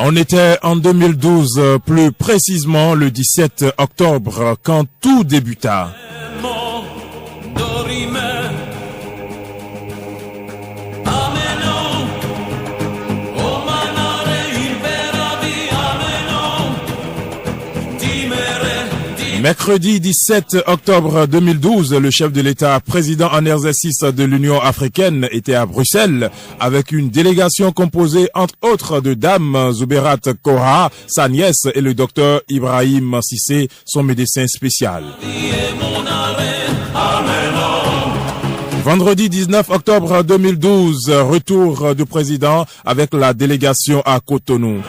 On était en 2012, plus précisément le 17 octobre, quand tout débuta. Mercredi 17 octobre 2012, le chef de l'État, président en exercice de l'Union africaine, était à Bruxelles avec une délégation composée entre autres de Dame Zouberat Kora, sa nièce, et le docteur Ibrahim Cissé, son médecin spécial. Vendredi 19 octobre 2012, retour du président avec la délégation à Cotonou.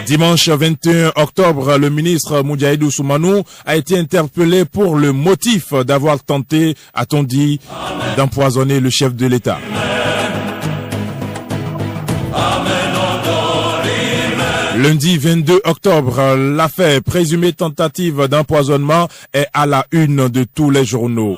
Dimanche 21 octobre, le ministre Moudjahidou Soumanou a été interpellé pour le motif d'avoir tenté, a-t-on dit, d'empoisonner le chef de l'État. Lundi 22 octobre, l'affaire présumée tentative d'empoisonnement est à la une de tous les journaux.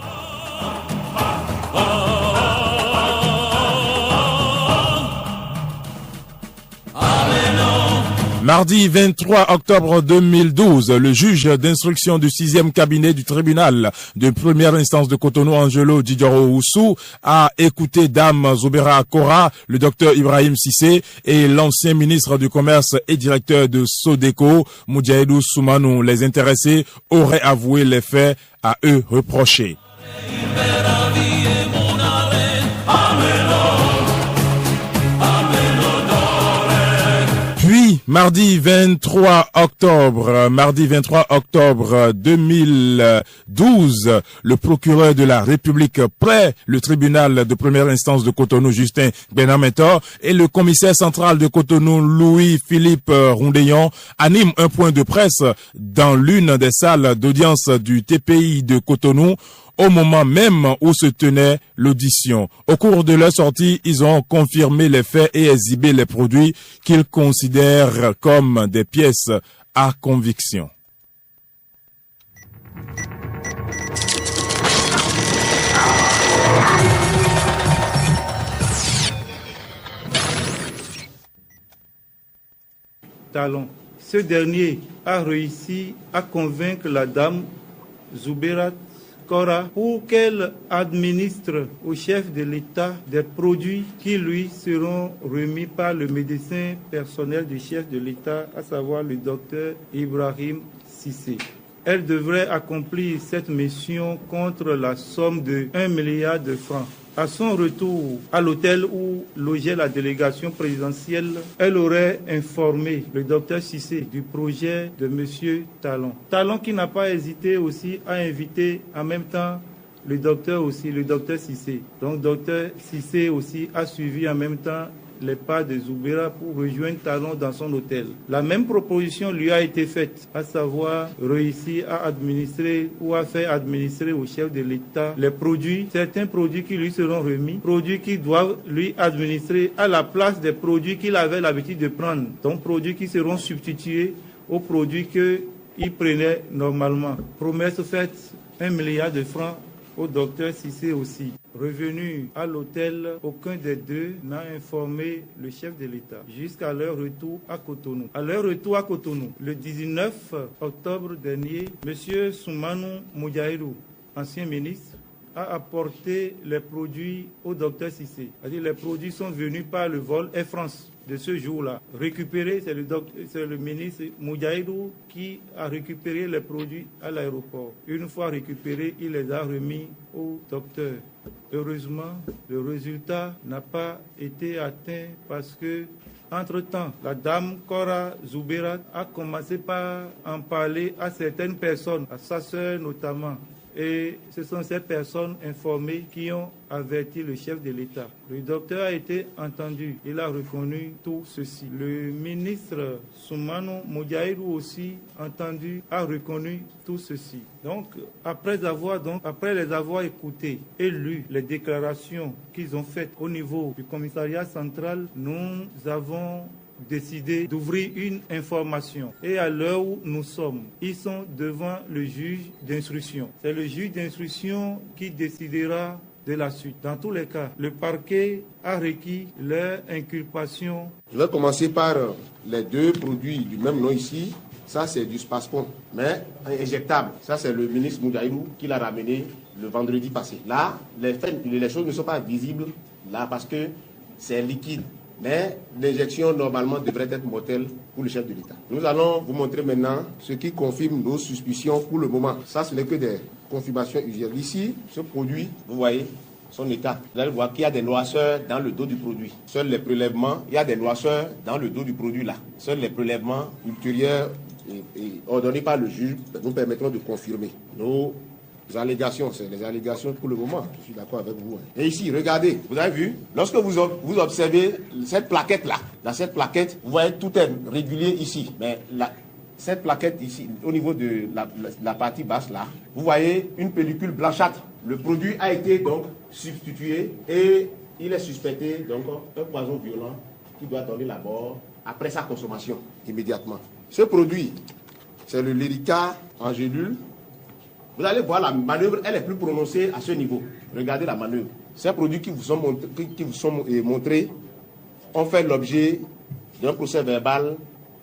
Mardi 23 octobre 2012, le juge d'instruction du 6e cabinet du tribunal de première instance de Cotonou, Angelo Djidjoro Oussou, a écouté Dame Zoubera Kora, le docteur Ibrahim Cissé et l'ancien ministre du Commerce et directeur de Sodeco, Moudjahidou Soumanou. Les intéressés auraient avoué les faits à eux reprochés. Puis, mardi 23 octobre 2012, le procureur de la République près le tribunal de première instance de Cotonou, Justin Benametor, et le commissaire central de Cotonou, Louis-Philippe Rondeillon, animent un point de presse dans l'une des salles d'audience du TPI de Cotonou, au moment même où se tenait l'audition. Au cours de leur sortie, ils ont confirmé les faits et exhibé les produits qu'ils considèrent comme des pièces à conviction. Talon. Ce dernier a réussi à convaincre la dame Zouberat Kora pour qu'elle administre au chef de l'État des produits qui lui seront remis par le médecin personnel du chef de l'État, à savoir le docteur Ibrahim Cissé. Elle devrait accomplir cette mission contre la somme de 1 milliard de francs. À son retour à l'hôtel où logeait la délégation présidentielle, elle aurait informé le docteur Cissé du projet de M. Talon. Talon qui n'a pas hésité aussi à inviter en même temps le docteur Cissé. Donc docteur Cissé aussi a suivi en même temps les pas de Zoubera pour rejoindre Talon dans son hôtel. La même proposition lui a été faite, à savoir réussir à administrer ou à faire administrer au chef de l'État les produits, certains produits qui lui seront remis, produits qui doivent lui administrer à la place des produits qu'il avait l'habitude de prendre, donc produits qui seront substitués aux produits qu'il prenait normalement. Promesse faite, 1 milliard de francs au docteur Cissé aussi. Revenu à l'hôtel, aucun des deux n'a informé le chef de l'État jusqu'à leur retour à Cotonou. À leur retour à Cotonou, le 19 octobre dernier, M. Soumanou Moudjahidou, ancien ministre, a apporté les produits au docteur Cissé. C'est-à-dire les produits sont venus par le vol Air France de ce jour-là. Récupéré, c'est le ministre Moudjahidou qui a récupéré les produits à l'aéroport. Une fois récupérés, il les a remis au docteur. Heureusement, le résultat n'a pas été atteint parce que, entre-temps, la dame Kora Zouberat a commencé par en parler à certaines personnes, à sa sœur notamment. Et ce sont ces personnes informées qui ont averti le chef de l'État. Le docteur a été entendu. Il a reconnu tout ceci. Le ministre Soumanou Moudjahidou aussi, entendu, a reconnu tout ceci. Donc, après les avoir écoutés et lus les déclarations qu'ils ont faites au niveau du commissariat central, nous avons décidé d'ouvrir une information. Et à l'heure où nous sommes, ils sont devant le juge d'instruction. C'est le juge d'instruction qui décidera de la suite. Dans tous les cas, le parquet a requis leur inculpation. Je vais commencer par les deux produits du même nom ici. Ça, c'est du Spaspon, mais injectable. Ça, c'est le ministre Moudaïrou qui l'a ramené le vendredi passé. Là, les choses ne sont pas visibles là parce que c'est liquide. Mais l'injection, normalement, devrait être mortelle pour le chef de l'État. Nous allons vous montrer maintenant ce qui confirme nos suspicions pour le moment. Ça, ce n'est que des confirmations usuelles. Ici, ce produit, vous voyez son état. Vous allez voir qu'il y a des noirceurs dans le dos du produit. Seuls les prélèvements, il y a des noirceurs dans le dos du produit là. Seuls les prélèvements ultérieurs et ordonnés par le juge nous permettront de confirmer nos allégations. C'est les allégations pour le moment. Je suis d'accord avec vous. Et ici, regardez, vous avez vu, lorsque vous observez cette plaquette là, dans cette plaquette, vous voyez tout est régulier ici. Mais cette plaquette ici, au niveau de la partie basse là, vous voyez une pellicule blanchâtre. Le produit a été donc substitué et il est suspecté donc un poison violent qui doit donner la mort après sa consommation immédiatement. Ce produit, c'est le Lyrica en gélule. Vous allez voir la manœuvre, elle est plus prononcée à ce niveau. Regardez la manœuvre. Ces produits qui vous sont montrés ont fait l'objet d'un procès verbal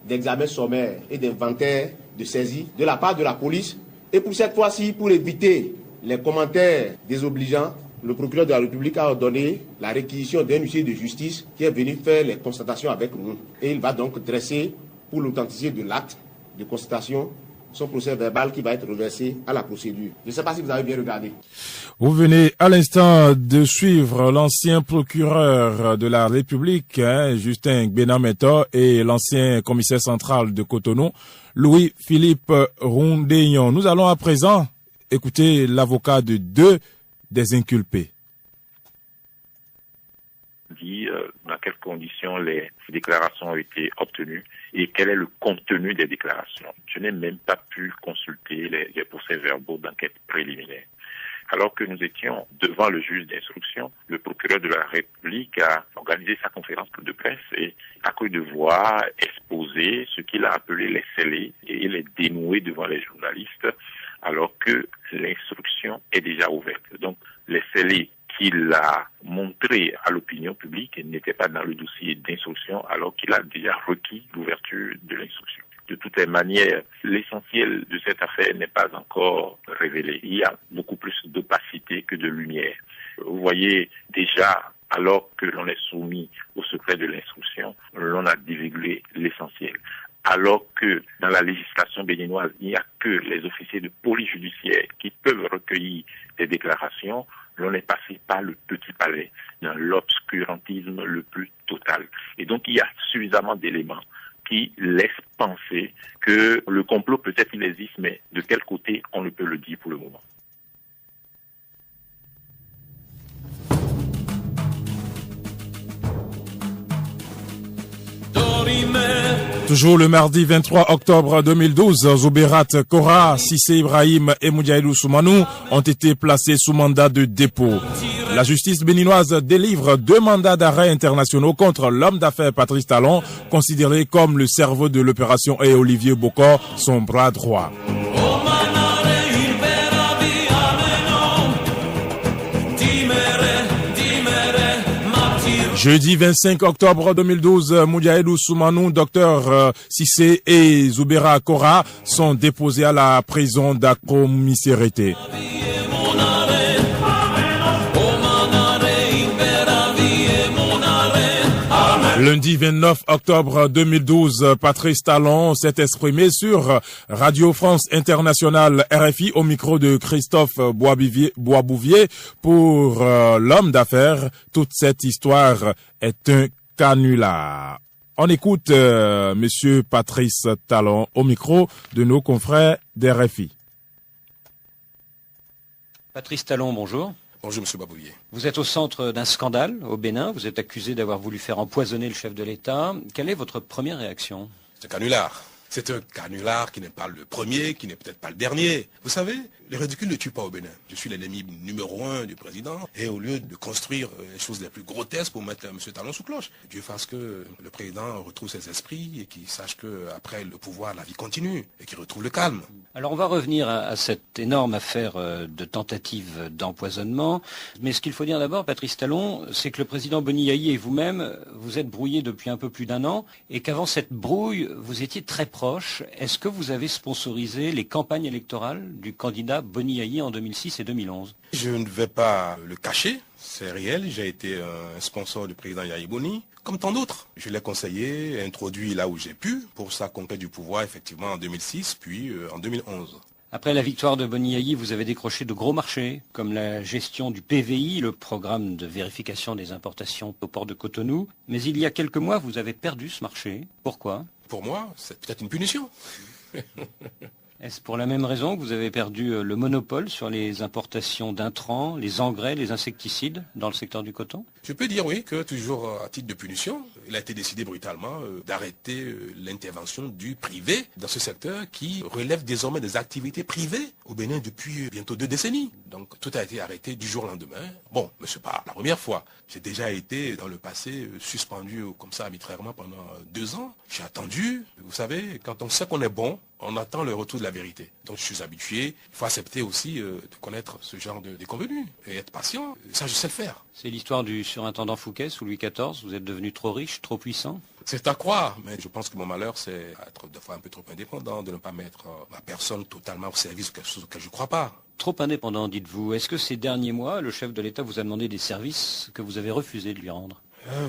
d'examen sommaire et d'inventaire de saisie de la part de la police. Et pour cette fois-ci, pour éviter les commentaires désobligeants, le procureur de la République a ordonné la réquisition d'un huissier de justice qui est venu faire les constatations avec nous. Et il va donc dresser, pour l'authenticité de l'acte de constatation, son procès verbal qui va être reversé à la procédure. Je ne sais pas si vous avez bien regardé. Vous venez à l'instant de suivre l'ancien procureur de la République, Justin Gbena-Mentor, et l'ancien commissaire central de Cotonou, Louis-Philippe Roundéignon. Nous allons à présent écouter l'avocat de deux des inculpés. Dans quelles conditions les déclarations ont été obtenues et quel est le contenu des déclarations. Je n'ai même pas pu consulter les procès-verbaux d'enquête préliminaire. Alors que nous étions devant le juge d'instruction, le procureur de la République a organisé sa conférence de presse et a cru devoir exposer ce qu'il a appelé les scellés et les dénouer devant les journalistes alors que l'instruction est déjà ouverte. Donc les scellés qu'il a montré à l'opinion publique n'était pas dans le dossier d'instruction alors qu'il a déjà requis l'ouverture de l'instruction. De toutes les manières, l'essentiel de cette affaire n'est pas encore révélé. Il y a beaucoup plus d'opacité que de lumière. Vous voyez déjà, alors que l'on est soumis au secret de l'instruction, l'on a divulgué l'essentiel. Alors que dans la législation béninoise, il n'y a que les officiers de police judiciaire qui peuvent recueillir des déclarations, l'on est passé par le petit palais, dans l'obscurantisme le plus total. Et donc il y a suffisamment d'éléments qui laissent penser que le complot peut-être il existe, mais de quel côté on ne peut le dire pour le moment. Toujours le mardi 23 octobre 2012, Zouberat Kora, Cissé Ibrahim et Moudiaïlou Soumanou ont été placés sous mandat de dépôt. La justice béninoise délivre 2 mandats d'arrêt internationaux contre l'homme d'affaires Patrice Talon, considéré comme le cerveau de l'opération, et Olivier Bokor, son bras droit. Jeudi 25 octobre 2012, Moudiaïlou Soumanou, Dr Cissé et Zoubera Kora sont déposés à la prison d'Akomisérité. Lundi 29 octobre 2012, Patrice Talon s'est exprimé sur Radio France Internationale RFI au micro de Christophe Boisbouvier pour l'homme d'affaires. Toute cette histoire est un canular. On écoute Monsieur Patrice Talon au micro de nos confrères d'RFI. Patrice Talon, bonjour. Bonjour, Monsieur Babouvier. Vous êtes au centre d'un scandale au Bénin. Vous êtes accusé d'avoir voulu faire empoisonner le chef de l'État. Quelle est votre première réaction? C'est un canular. C'est un canular qui n'est pas le premier, qui n'est peut-être pas le dernier. Vous savez, le ridicule ne tue pas au Bénin. Je suis l'ennemi numéro 1 du président. Et au lieu de construire les choses les plus grotesques pour mettre M. Talon sous cloche, Dieu fasse que le président retrouve ses esprits et qu'il sache qu'après le pouvoir, la vie continue et qu'il retrouve le calme. Alors on va revenir à cette énorme affaire de tentative d'empoisonnement. Mais ce qu'il faut dire d'abord, Patrice Talon, c'est que le président Boni Yayi et vous-même, vous êtes brouillés depuis un peu plus d'1 an et qu'avant cette brouille, vous étiez très proches. Est-ce que vous avez sponsorisé les campagnes électorales du candidat Boni Yayi en 2006 et 2011 ? Je ne vais pas le cacher, c'est réel. J'ai été un sponsor du président Yayi Boni, comme tant d'autres. Je l'ai conseillé, introduit là où j'ai pu pour sa conquête du pouvoir, effectivement, en 2006, puis en 2011. Après la victoire de Boni Yayi, vous avez décroché de gros marchés, comme la gestion du PVI, le programme de vérification des importations au port de Cotonou. Mais il y a quelques mois, vous avez perdu ce marché. Pourquoi ? Pour moi, c'est peut-être une punition. Est-ce pour la même raison que vous avez perdu le monopole sur les importations d'intrants, les engrais, les insecticides dans le secteur du coton ? Je peux dire oui que toujours à titre de punition, il a été décidé brutalement d'arrêter l'intervention du privé dans ce secteur qui relève désormais des activités privées au Bénin depuis bientôt 2 décennies. Donc tout a été arrêté du jour au lendemain. Bon, mais c'est pas la première fois. J'ai déjà été dans le passé suspendu comme ça arbitrairement pendant 2 ans. J'ai attendu. Vous savez, quand on sait qu'on est bon, on attend le retour de la vérité. Donc je suis habitué. Il faut accepter aussi de connaître ce genre de déconvenus et être patient. Ça, je sais le faire. C'est l'histoire du surintendant Fouquet sous Louis XIV. Vous êtes devenu trop riche, trop puissant ? C'est à croire, mais je pense que mon malheur, c'est être des fois un peu trop indépendant, de ne pas mettre ma personne totalement au service de quelque chose auquel je ne crois pas. Trop indépendant, dites-vous. Est-ce que ces derniers mois, le chef de l'État vous a demandé des services que vous avez refusé de lui rendre ?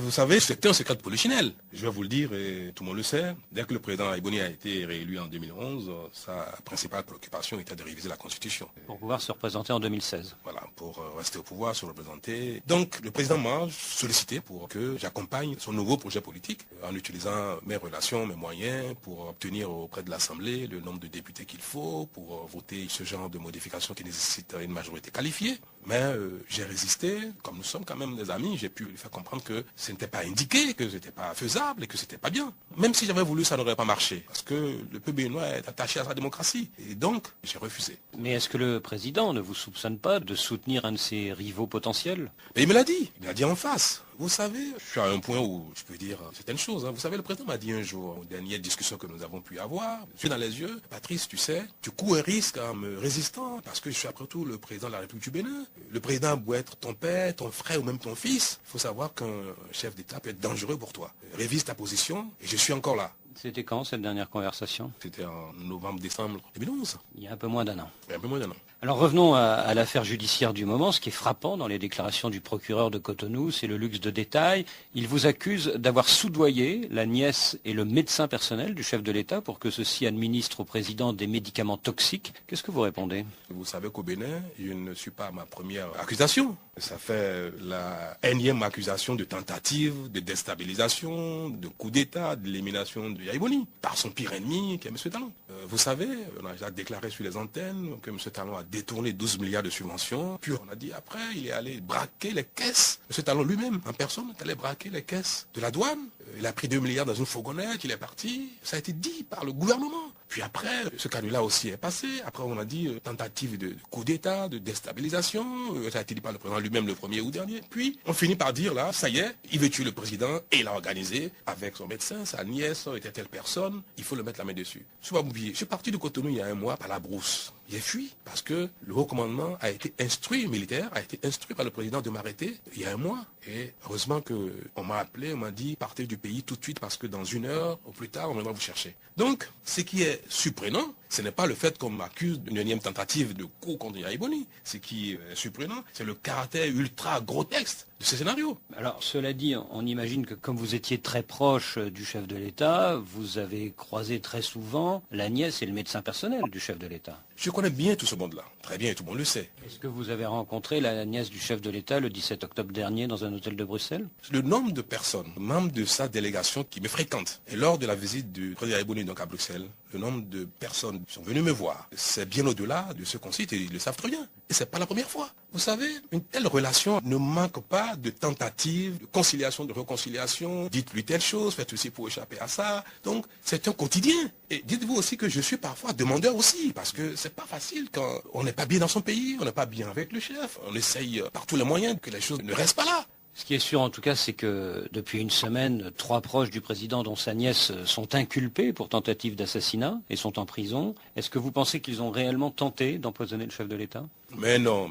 Vous savez, c'était un secret de polichinelle. Je vais vous le dire, et tout le monde le sait. Dès que le président Yayi Boni a été réélu en 2011, sa principale préoccupation était de réviser la Constitution. Pour pouvoir se représenter en 2016. Voilà, pour rester au pouvoir, se représenter. Donc, le président m'a sollicité pour que j'accompagne son nouveau projet politique en utilisant mes relations, mes moyens pour obtenir auprès de l'Assemblée le nombre de députés qu'il faut pour voter ce genre de modification qui nécessite une majorité qualifiée. Mais j'ai résisté. Comme nous sommes quand même des amis, j'ai pu lui faire comprendre que ce n'était pas indiqué, que ce n'était pas faisable et que ce n'était pas bien. Même si j'avais voulu, ça n'aurait pas marché. Parce que le peuple béninois est attaché à sa démocratie. Et donc, j'ai refusé. Mais est-ce que le président ne vous soupçonne pas de soutenir un de ses rivaux potentiels ? Mais il me l'a dit. Il m'a dit en face. Vous savez, je suis à un point où je peux dire certaines choses. Vous savez, le président m'a dit un jour, aux dernières discussions que nous avons pu avoir, yeux dans les yeux, Patrice, tu sais, tu cours un risque en me résistant, parce que je suis après tout le président de la République du Bénin. Le président doit être ton père, ton frère ou même ton fils. Il faut savoir qu'un chef d'État peut être dangereux pour toi. Révise ta position et je suis encore là. C'était quand cette dernière conversation ? C'était en novembre-décembre 2011. Il y a un peu moins d'1 an. Un peu moins d'1 an. Alors revenons à l'affaire judiciaire du moment. Ce qui est frappant dans les déclarations du procureur de Cotonou, c'est le luxe de détail. Il vous accuse d'avoir soudoyé la nièce et le médecin personnel du chef de l'État pour que ceux-ci administrent au président des médicaments toxiques. Qu'est-ce que vous répondez ? Vous savez qu'au Bénin, je ne suis pas ma première accusation. Ça fait la énième accusation de tentative, de déstabilisation, de coup d'État, de l'élimination de Yayi Boni par son pire ennemi qui est M. Talon. Vous savez, on a déjà déclaré sur les antennes que M. Talon a détourné 12 milliards de subventions. Puis on a dit après, il est allé braquer les caisses. M. Talon lui-même, en personne, est allé braquer les caisses de la douane. Il a pris 2 milliards dans une fourgonnette, il est parti. Ça a été dit par le gouvernement. Puis après, ce canular aussi est passé. Après, on a dit tentative de coup d'État, de déstabilisation. Ça a été dit par le président lui-même le premier ou dernier. Puis, on finit par dire là, ça y est, il veut tuer le président et il a organisé avec son médecin, sa nièce, était telle personne. Il faut le mettre la main dessus. Je ne vais pas oublier. Je suis parti de Cotonou il y a 1 mois par la brousse. J'ai fui parce que le haut commandement a été instruit, militaire, a été instruit par le président de m'arrêter il y a 1 mois. Et heureusement qu'on m'a appelé, on m'a dit partez du pays tout de suite parce que dans 1 heure ou plus tard, on viendra vous chercher. Donc, ce qui est surprenant, ce n'est pas le fait qu'on m'accuse d'une énième tentative de coup contre Yayi Boni. Ce qui est surprenant, c'est le caractère ultra grotesque de ce scénario. Alors, cela dit, on imagine que comme vous étiez très proche du chef de l'État, vous avez croisé très souvent la nièce et le médecin personnel du chef de l'État. Je connais bien tout ce monde-là, très bien, tout le monde le sait. Est-ce que vous avez rencontré la nièce du chef de l'État le 17 octobre dernier dans un hôtel de Bruxelles ? Le nombre de personnes, membres de sa délégation qui me fréquentent, et lors de la visite du président Yayi Boni donc à Bruxelles, le nombre de personnes sont venus me voir. C'est bien au-delà de ce qu'on cite et ils le savent très bien. Et c'est pas la première fois. Vous savez, une telle relation ne manque pas de tentatives, de conciliation, de réconciliation. Dites-lui telle chose, faites ceci pour échapper à ça. Donc, c'est un quotidien. Et dites-vous aussi que je suis parfois demandeur aussi, parce que c'est pas facile quand on n'est pas bien dans son pays, on n'est pas bien avec le chef. On essaye par tous les moyens que les choses ne restent pas là. Ce qui est sûr en tout cas, c'est que depuis une semaine, 3 proches du président, dont sa nièce, sont inculpés pour tentative d'assassinat et sont en prison. Est-ce que vous pensez qu'ils ont réellement tenté d'empoisonner le chef de l'État ? Mais non.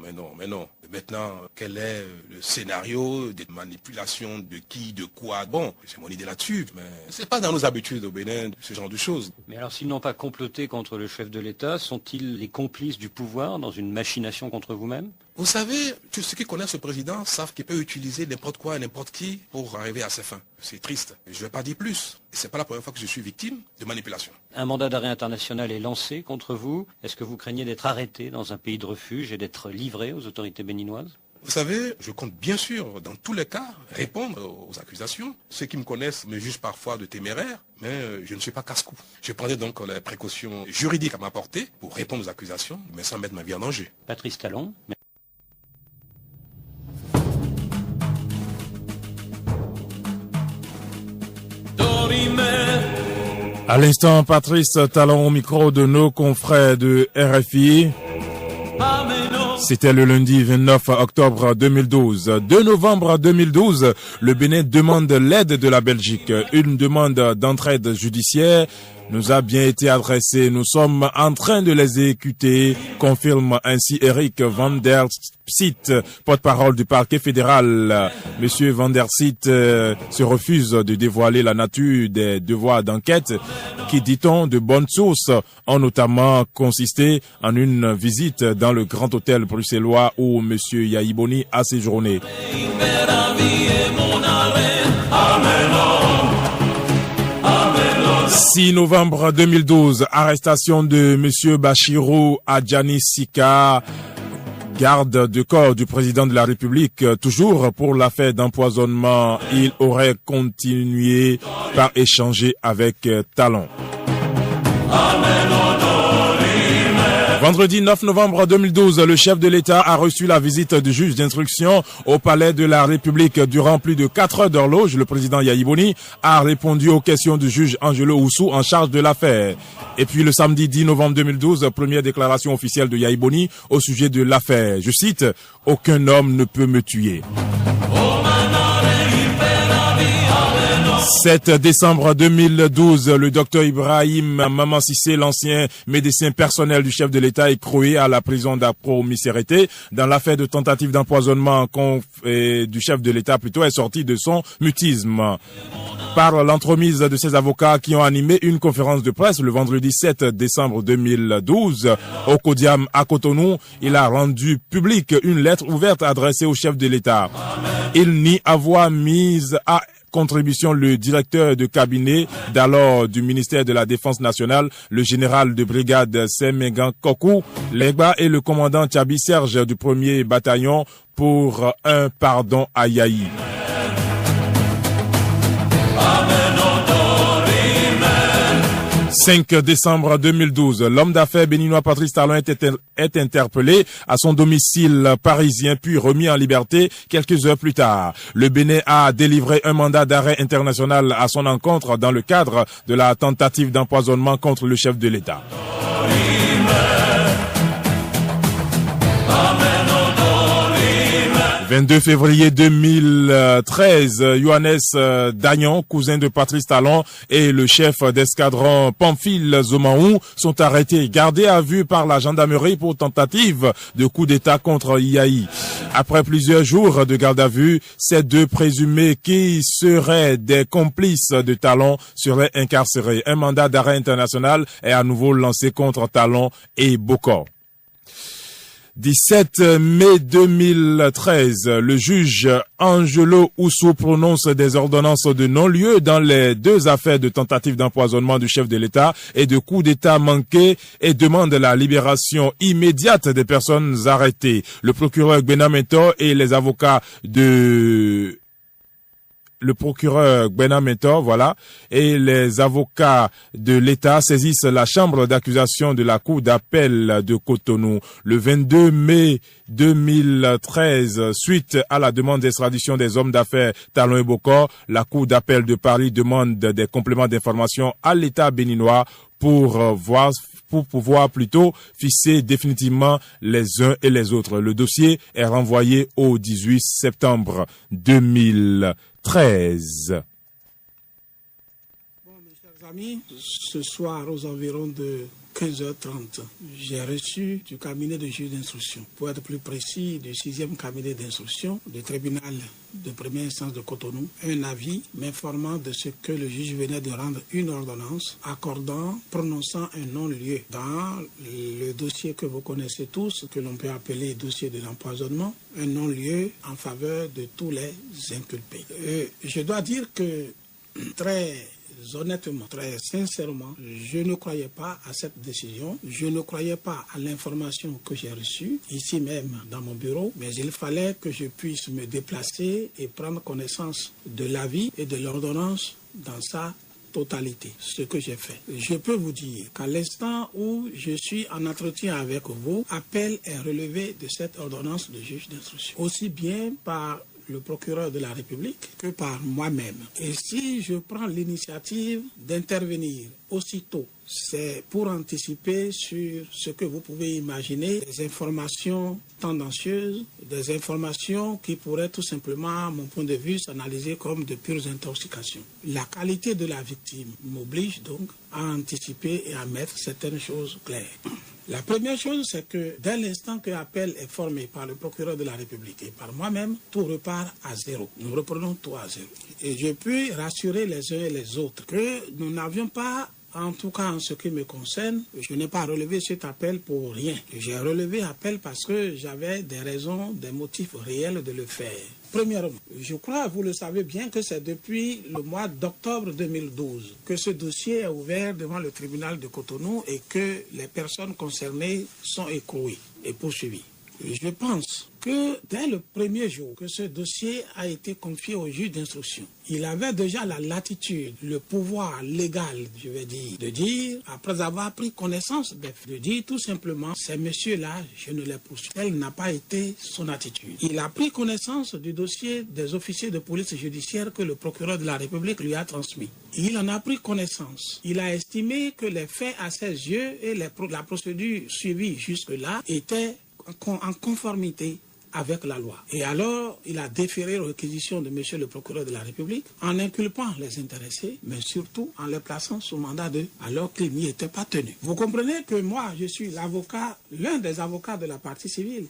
Maintenant, quel est le scénario des manipulations de qui, de quoi? Bon, j'ai mon idée là-dessus, mais c'est pas dans nos habitudes au Bénin, ce genre de choses. Mais alors, s'ils n'ont pas comploté contre le chef de l'État, sont-ils les complices du pouvoir dans une machination contre vous-même ? Vous savez, tous ceux qui connaissent le président savent qu'il peut utiliser n'importe quoi et n'importe qui pour arriver à ses fins. C'est triste. Je ne vais pas dire plus. Et c'est pas la première fois que je suis victime de manipulation. Un mandat d'arrêt international est lancé contre vous. Est-ce que vous craignez d'être arrêté dans un pays de refuge et d'être livré aux autorités béninoises ? Vous savez, je compte bien sûr, dans tous les cas, répondre aux accusations. Ceux qui me connaissent me jugent parfois de téméraire, mais je ne suis pas casse-cou. Je prendrai donc les précautions juridiques à ma portée pour répondre aux accusations, mais sans mettre ma vie en danger. Patrice Talon. À l'instant, Patrice Talon au micro de nos confrères de RFI. C'était le lundi 29 octobre 2012. 2 novembre 2012, le Bénin demande l'aide de la Belgique. Une demande d'entraide judiciaire nous a bien été adressée. Nous sommes en train de l'exécuter, confirme ainsi Eric Van der Siet, porte-parole du parquet fédéral. Monsieur Van der Siet se refuse de dévoiler la nature des devoirs d'enquête qui, dit-on, de bonnes sources, ont notamment consisté en une visite dans le grand hôtel bruxellois où monsieur Yayi Boni a séjourné. 6 novembre 2012, arrestation de monsieur Bachirou Adjani Sika, garde de corps du président de la République, toujours pour l'affaire d'empoisonnement. Il aurait continué par échanger avec Talon. Vendredi 9 novembre 2012, le chef de l'État a reçu la visite du juge d'instruction au palais de la République. Durant plus de 4 heures d'horloge, le président Yayi Boni a répondu aux questions du juge Angelo Oussou en charge de l'affaire. Et puis le samedi 10 novembre 2012, première déclaration officielle de Yayi Boni au sujet de l'affaire. Je cite, « Aucun homme ne peut me tuer ». 7 décembre 2012, le docteur Ibrahim Maman Sissé, l'ancien médecin personnel du chef de l'État, écroué à la prison d'Apro-Missérété dans l'affaire de tentative d'empoisonnement du chef de l'État, est sorti de son mutisme. Par l'entremise de ses avocats qui ont animé une conférence de presse le vendredi 7 décembre 2012 au Kodiam à Cotonou, il a rendu public une lettre ouverte adressée au chef de l'État. Il nie avoir mis à contribution le directeur de cabinet d'alors du ministère de la Défense nationale, le général de brigade Semegan Kokou Legba et le commandant Tchabi Serge du 1er bataillon pour un pardon à Yayi. 5 décembre 2012, l'homme d'affaires béninois Patrice Talon est interpellé à son domicile parisien puis remis en liberté quelques heures plus tard. Le Bénin a délivré un mandat d'arrêt international à son encontre dans le cadre de la tentative d'empoisonnement contre le chef de l'État. 22 février 2013, Johannes Dagnon, cousin de Patrice Talon, et le chef d'escadron Pamphile Zomaou sont arrêtés, gardés à vue par la gendarmerie pour tentative de coup d'État contre Yayi. Après plusieurs jours de garde à vue, ces 2 présumés qui seraient des complices de Talon seraient incarcérés. Un mandat d'arrêt international est à nouveau lancé contre Talon et Bokor. 17 mai 2013, le juge Angelo Oussou prononce des ordonnances de non-lieu dans les 2 affaires de tentative d'empoisonnement du chef de l'État et de coup d'État manqué et demande la libération immédiate des personnes arrêtées. Le procureur Gbenametor et les avocats de le procureur Gbena Mentor, voilà, et les avocats de l'État saisissent la chambre d'accusation de la Cour d'appel de Cotonou le 22 mai 2013. Suite à la demande d'extradition des hommes d'affaires Talon et Bokor, la Cour d'appel de Paris demande des compléments d'information à l'État béninois pour pouvoir plutôt fixer définitivement les uns et les autres. Le dossier est renvoyé au 18 septembre 2013. Bon, mes chers amis, ce soir aux environs de 15h30, j'ai reçu du cabinet de juge d'instruction, pour être plus précis, du 6e cabinet d'instruction du tribunal de première instance de Cotonou, un avis m'informant de ce que le juge venait de rendre une ordonnance prononçant un non-lieu dans le dossier que vous connaissez tous, que l'on peut appeler dossier de l'empoisonnement, un non-lieu en faveur de tous les inculpés. Je dois dire que très honnêtement, très sincèrement, je ne croyais pas à cette décision, je ne croyais pas à l'information que j'ai reçue, ici même dans mon bureau, mais il fallait que je puisse me déplacer et prendre connaissance de l'avis et de l'ordonnance dans sa totalité, ce que j'ai fait. Je peux vous dire qu'à l'instant où je suis en entretien avec vous, appel est relevé de cette ordonnance de juge d'instruction, aussi bien par le procureur de la République que par moi-même. Et si je prends l'initiative d'intervenir aussitôt, c'est pour anticiper sur ce que vous pouvez imaginer, des informations tendancieuses, des informations qui pourraient tout simplement, à mon point de vue, s'analyser comme de pures intoxications. La qualité de la victime m'oblige donc à anticiper et à mettre certaines choses claires. La première chose, c'est que dès l'instant que l'appel est formé par le procureur de la République et par moi-même, tout repart à zéro. Nous reprenons tout à zéro. Et je peux rassurer les uns et les autres que nous n'avions pas, en tout cas en ce qui me concerne, je n'ai pas relevé cet appel pour rien. J'ai relevé l'appel parce que j'avais des raisons, des motifs réels de le faire. Premièrement, je crois, vous le savez bien, que c'est depuis le mois d'octobre 2012 que ce dossier est ouvert devant le tribunal de Cotonou et que les personnes concernées sont écrouées et poursuivies. Je pense que dès le premier jour que ce dossier a été confié au juge d'instruction, il avait déjà la latitude, le pouvoir légal, je vais dire, de dire, après avoir pris connaissance des faits, de dire tout simplement, ces messieurs-là, je ne les poursuis. Telle n'a pas été son attitude. Il a pris connaissance du dossier des officiers de police judiciaire que le procureur de la République lui a transmis. Il en a pris connaissance. Il a estimé que les faits à ses yeux et la procédure suivie jusque-là étaient en conformité avec la loi. Et alors, il a déféré aux réquisitions de monsieur le procureur de la République en inculpant les intéressés, mais surtout en les plaçant sous mandat alors qu'ils n'y étaient pas tenus. Vous comprenez que moi, je suis l'un des avocats de la partie civile.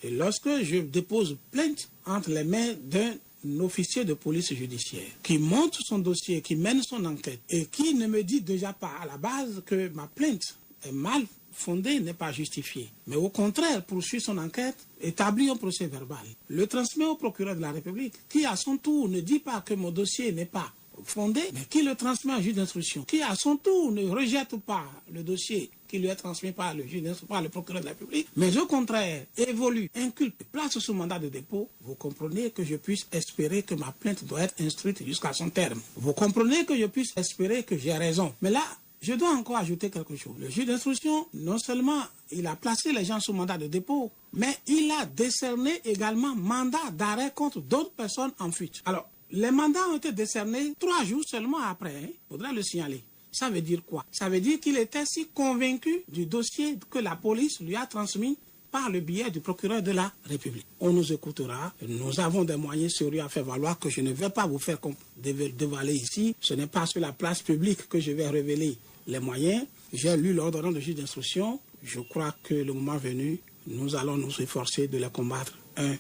Et lorsque je dépose plainte entre les mains d'un officier de police judiciaire qui monte son dossier, qui mène son enquête et qui ne me dit déjà pas à la base que ma plainte est mal fondée, n'est pas justifiée, mais au contraire poursuit son enquête, établit un procès verbal, le transmet au procureur de la République, qui à son tour ne dit pas que mon dossier n'est pas fondé, mais qui le transmet au juge d'instruction, qui à son tour ne rejette pas le dossier qui lui est transmis par le juge d'instruction, par le procureur de la République, mais au contraire évolue, inculpe, place sous mandat de dépôt. Vous comprenez que je puisse espérer que ma plainte doit être instruite jusqu'à son terme. Vous comprenez que je puisse espérer que j'ai raison. Mais là, je dois encore ajouter quelque chose. Le juge d'instruction, non seulement il a placé les gens sous mandat de dépôt, mais il a décerné également mandat d'arrêt contre d'autres personnes en fuite. Alors, les mandats ont été décernés 3 jours seulement après. Il faudrait le signaler. Ça veut dire quoi? Ça veut dire qu'il était si convaincu du dossier que la police lui a transmis par le biais du procureur de la République. On nous écoutera. Nous avons des moyens sérieux à faire valoir que je ne vais pas vous faire dévaler ici. Ce n'est pas sur la place publique que je vais révéler les moyens. J'ai lu l'ordonnance de juge d'instruction. Je crois que le moment venu, nous allons nous efforcer de les combattre un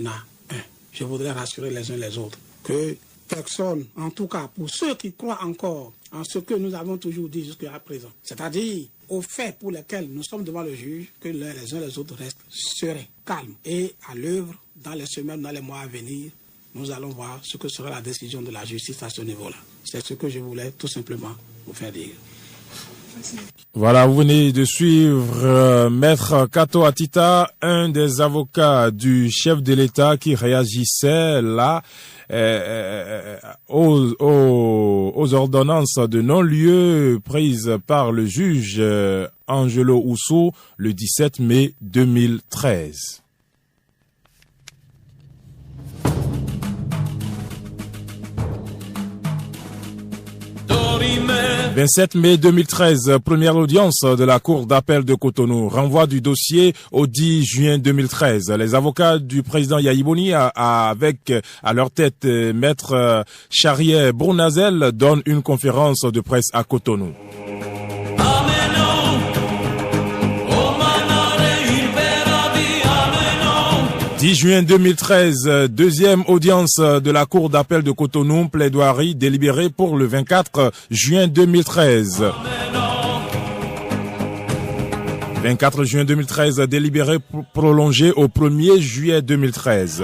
à un. Je voudrais rassurer les uns les autres que personne, en tout cas pour ceux qui croient encore en ce que nous avons toujours dit jusqu'à présent, c'est-à-dire aux faits pour lesquels nous sommes devant le juge, que les uns les autres restent sereins, calmes et à l'œuvre dans les semaines, dans les mois à venir. Nous allons voir ce que sera la décision de la justice à ce niveau-là. C'est ce que je voulais tout simplement vous faire dire. Voilà, vous venez de suivre Maître Kato Atita, un des avocats du chef de l'État qui réagissait là aux ordonnances de non-lieu prises par le juge Angelo Oussou le 17 mai 2013. 27 mai 2013, première audience de la Cour d'appel de Cotonou. Renvoi du dossier au 10 juin 2013. Les avocats du président Yayi Boni, avec à leur tête Maître Charrier Bournazel, donnent une conférence de presse à Cotonou. 10 juin 2013, deuxième audience de la Cour d'appel de Cotonou, plaidoirie délibérée pour le 24 juin 2013. 24 juin 2013, délibéré prolongé au 1er juillet 2013.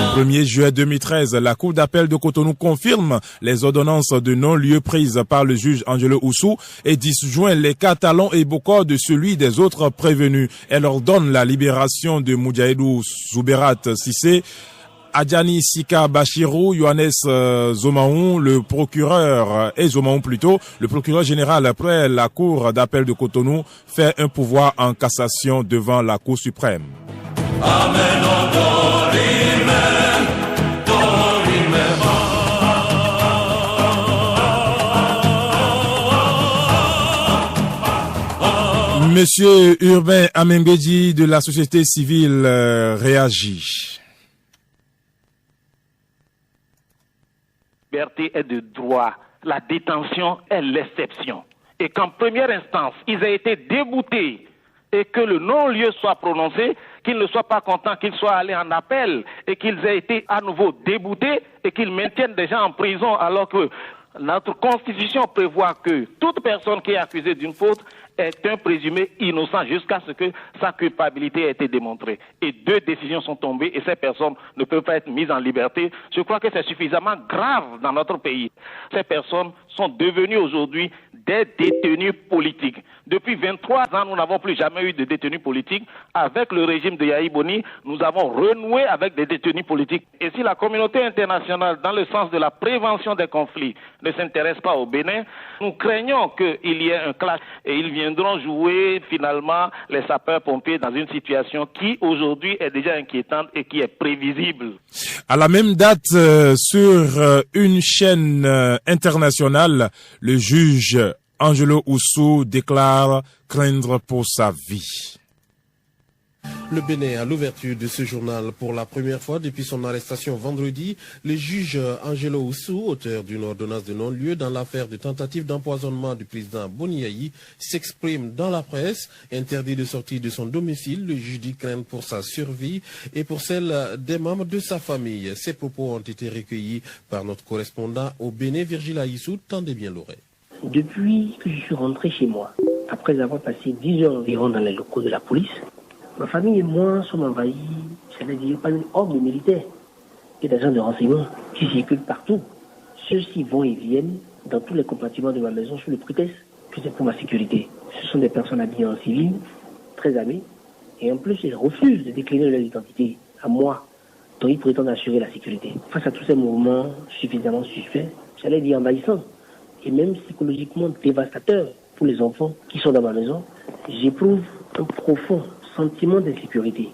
Au 1er juillet 2013, la Cour d'appel de Cotonou confirme les ordonnances de non-lieu prises par le juge Angelo Oussou et disjoint les cas Talon et Bokor de celui des autres prévenus. Elle ordonne la libération de Moudjahidou Zouberat Sissé, Adjani Sika Bachirou, Yohannes Zomaou, le procureur général après la Cour d'appel de Cotonou fait un pouvoir en cassation devant la Cour suprême. Amen. Monsieur Urbain Amembedji de la société civile réagit. La liberté est de droit. La détention est l'exception. Et qu'en première instance, ils aient été déboutés et que le non-lieu soit prononcé, qu'ils ne soient pas contents, qu'ils soient allés en appel et qu'ils aient été à nouveau déboutés et qu'ils maintiennent des gens en prison alors que notre constitution prévoit que toute personne qui est accusée d'une faute est un présumé innocent jusqu'à ce que sa culpabilité ait été démontrée. Et 2 décisions sont tombées et ces personnes ne peuvent pas être mises en liberté. Je crois que c'est suffisamment grave dans notre pays. Ces personnes sont devenues aujourd'hui des détenus politiques. Depuis 23 ans, nous n'avons plus jamais eu de détenus politiques. Avec le régime de Yayi Boni, nous avons renoué avec des détenus politiques. Et si la communauté internationale, dans le sens de la prévention des conflits, ne s'intéresse pas au Bénin, nous craignons qu'il y ait un clash et ils viendront jouer finalement les sapeurs-pompiers dans une situation qui aujourd'hui est déjà inquiétante et qui est prévisible. À la même date, sur une chaîne internationale, le juge Angelo Oussou déclare craindre pour sa vie. Le Bénin, à l'ouverture de ce journal, pour la première fois depuis son arrestation vendredi, le juge Angelo Oussou, auteur d'une ordonnance de non-lieu dans l'affaire de tentative d'empoisonnement du président Boni Yayi, s'exprime dans la presse. Interdit de sortir de son domicile, le juge dit craindre pour sa survie et pour celle des membres de sa famille. Ces propos ont été recueillis par notre correspondant au Bénin, Virgile Aïssou, tendez bien l'oreille. Depuis que je suis rentré chez moi, après avoir passé 10 heures environ dans les locaux de la police, ma famille et moi sommes envahis, j'allais dire, par une horde de militaires et d'agents de renseignement qui circulent partout. Ceux-ci vont et viennent dans tous les compartiments de ma maison sous le prétexte que c'est pour ma sécurité. Ce sont des personnes habillées en civil, très armées, et en plus ils refusent de décliner leur identité à moi, dont ils prétendent assurer la sécurité. Face à tous ces mouvements suffisamment suspects, j'allais dire envahissants, et même psychologiquement dévastateurs pour les enfants qui sont dans ma maison, j'éprouve un profond sentiment d'insécurité.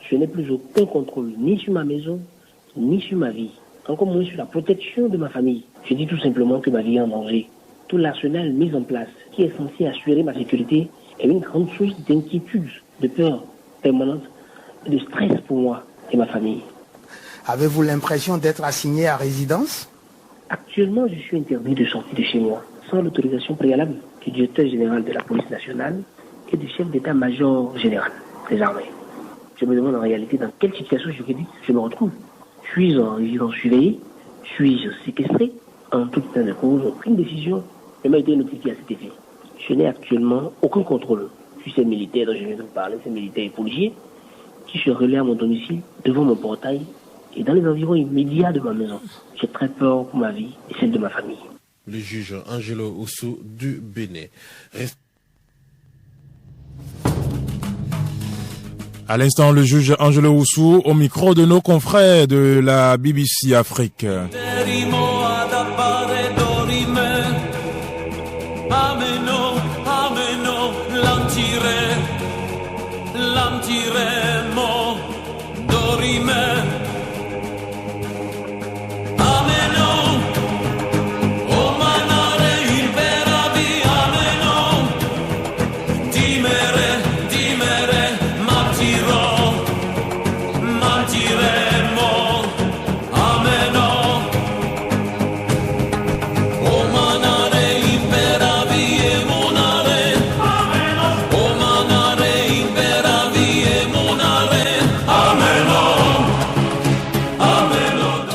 Je n'ai plus aucun contrôle ni sur ma maison, ni sur ma vie, encore moins sur la protection de ma famille. Je dis tout simplement que ma vie est en danger. Tout l'arsenal mis en place, qui est censé assurer ma sécurité, est une grande source d'inquiétude, de peur permanente et de stress pour moi et ma famille. Avez-vous l'impression d'être assigné à résidence? Actuellement, je suis interdit de sortir de chez moi, sans l'autorisation préalable du directeur général de la police nationale et du chef d'état-major général des armées. Je me demande en réalité dans quelle situation juridique je me retrouve. Suis-je en résidence surveillée? Suis-je séquestré? En tout état de cause, aucune décision ne m'a été notifiée à cet effet. Je n'ai actuellement aucun contrôle sur ces militaires dont je viens de vous parler, ces militaires et policiers, qui se relaient à mon domicile, devant mon portail et dans les environs immédiats de ma maison. J'ai très peur pour ma vie et celle de ma famille. Le juge Angelo Oussou du Bénin. À l'instant, le juge Angelo Oussou au micro de nos confrères de la BBC Afrique.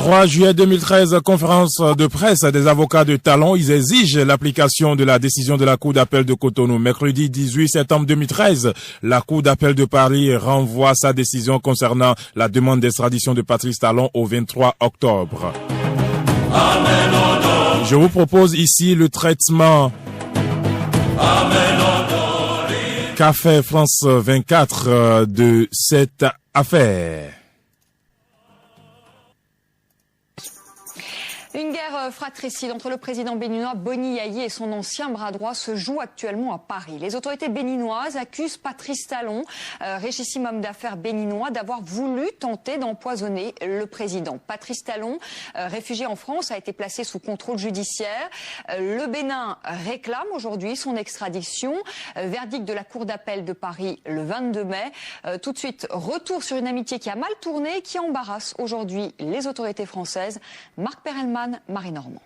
Le 3 juillet 2013, conférence de presse des avocats de Talon. Ils exigent l'application de la décision de la Cour d'appel de Cotonou. Mercredi 18 septembre 2013, la Cour d'appel de Paris renvoie sa décision concernant la demande d'extradition de Patrice Talon au 23 octobre. Je vous propose ici le traitement qu'a fait France 24 de cette affaire. Une guerre fratricide entre le président béninois Boni Yayi et son ancien bras droit se joue actuellement à Paris. Les autorités béninoises accusent Patrice Talon, richissime homme d'affaires béninois, d'avoir voulu tenter d'empoisonner le président. Patrice Talon, réfugié en France, a été placé sous contrôle judiciaire. Le Bénin réclame aujourd'hui son extradition. Verdict de la Cour d'appel de Paris le 22 mai. Tout de suite, retour sur une amitié qui a mal tourné et qui embarrasse aujourd'hui les autorités françaises. Marc Perelman, Marie Normand.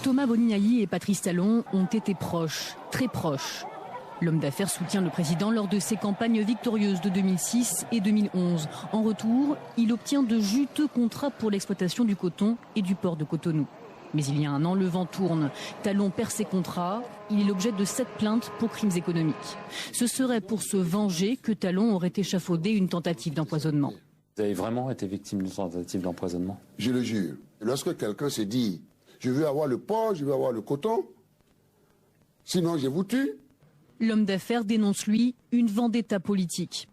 Thomas Boni Yayi et Patrice Talon ont été proches, très proches. L'homme d'affaires soutient le président lors de ses campagnes victorieuses de 2006 et 2011. En retour, il obtient de juteux contrats pour l'exploitation du coton et du port de Cotonou. Mais il y a un an, le vent tourne. Talon perd ses contrats. Il est l'objet de 7 plaintes pour crimes économiques. Ce serait pour se venger que Talon aurait échafaudé une tentative d'empoisonnement. Vous avez vraiment été victime d'une tentative d'empoisonnement? Je le jure. Lorsque quelqu'un se dit « je veux avoir le porc, je veux avoir le coton, sinon je vous tue », l'homme d'affaires dénonce, lui, une vendetta politique.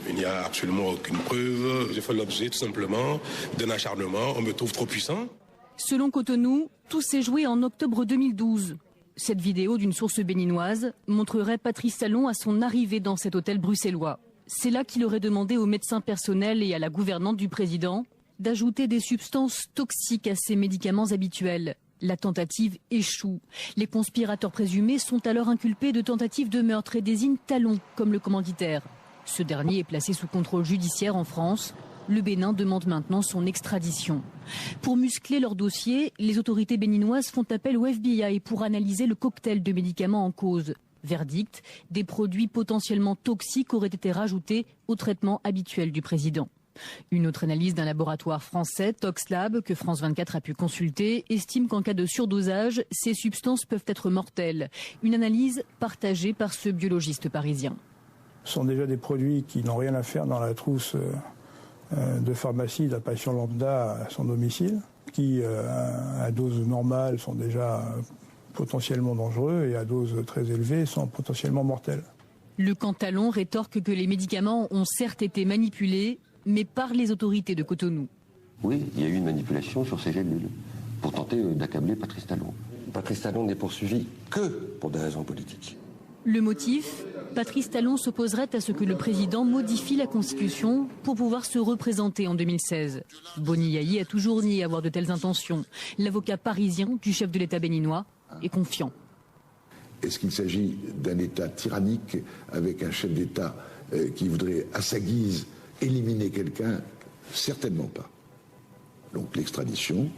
Il n'y a absolument aucune preuve. J'ai fait l'objet tout simplement d'un acharnement. On me trouve trop puissant. Selon Cotonou, tout s'est joué en octobre 2012. Cette vidéo d'une source béninoise montrerait Patrice Talon à son arrivée dans cet hôtel bruxellois. C'est là qu'il aurait demandé au médecin personnel et à la gouvernante du président d'ajouter des substances toxiques à ses médicaments habituels. La tentative échoue. Les conspirateurs présumés sont alors inculpés de tentative de meurtre et désignent Talon comme le commanditaire. Ce dernier est placé sous contrôle judiciaire en France. Le Bénin demande maintenant son extradition. Pour muscler leur dossier, les autorités béninoises font appel au FBI pour analyser le cocktail de médicaments en cause. Verdict, des produits potentiellement toxiques auraient été rajoutés au traitement habituel du président. Une autre analyse d'un laboratoire français, Toxlab, que France 24 a pu consulter, estime qu'en cas de surdosage, ces substances peuvent être mortelles. Une analyse partagée par ce biologiste parisien. Ce sont déjà des produits qui n'ont rien à faire dans la trousse de pharmacie d'un patient lambda à son domicile, qui à dose normale sont déjà potentiellement dangereux et à dose très élevée sont potentiellement mortels. Le camp Talon rétorque que les médicaments ont certes été manipulés, mais par les autorités de Cotonou. Oui, il y a eu une manipulation sur ces gélules pour tenter d'accabler Patrice Talon. Patrice Talon n'est poursuivi que pour des raisons politiques. Le motif, Patrice Talon s'opposerait à ce que le président modifie la Constitution pour pouvoir se représenter en 2016. Boni Yayi a toujours nié avoir de telles intentions. L'avocat parisien du chef de l'État béninois est confiant. Est-ce qu'il s'agit d'un État tyrannique avec un chef d'État qui voudrait à sa guise éliminer quelqu'un? Certainement pas. Donc l'extradition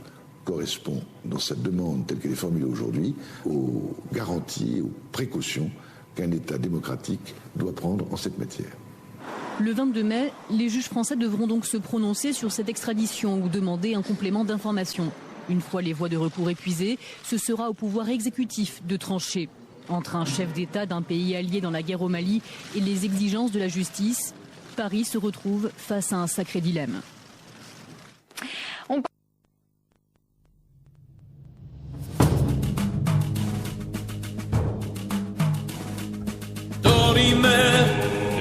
correspond dans sa demande telle qu'elle est formulée aujourd'hui aux garanties, aux précautions qu'un État démocratique doit prendre en cette matière. Le 22 mai, les juges français devront donc se prononcer sur cette extradition ou demander un complément d'information. Une fois les voies de recours épuisées, ce sera au pouvoir exécutif de trancher. Entre un chef d'État d'un pays allié dans la guerre au Mali et les exigences de la justice, Paris se retrouve face à un sacré dilemme.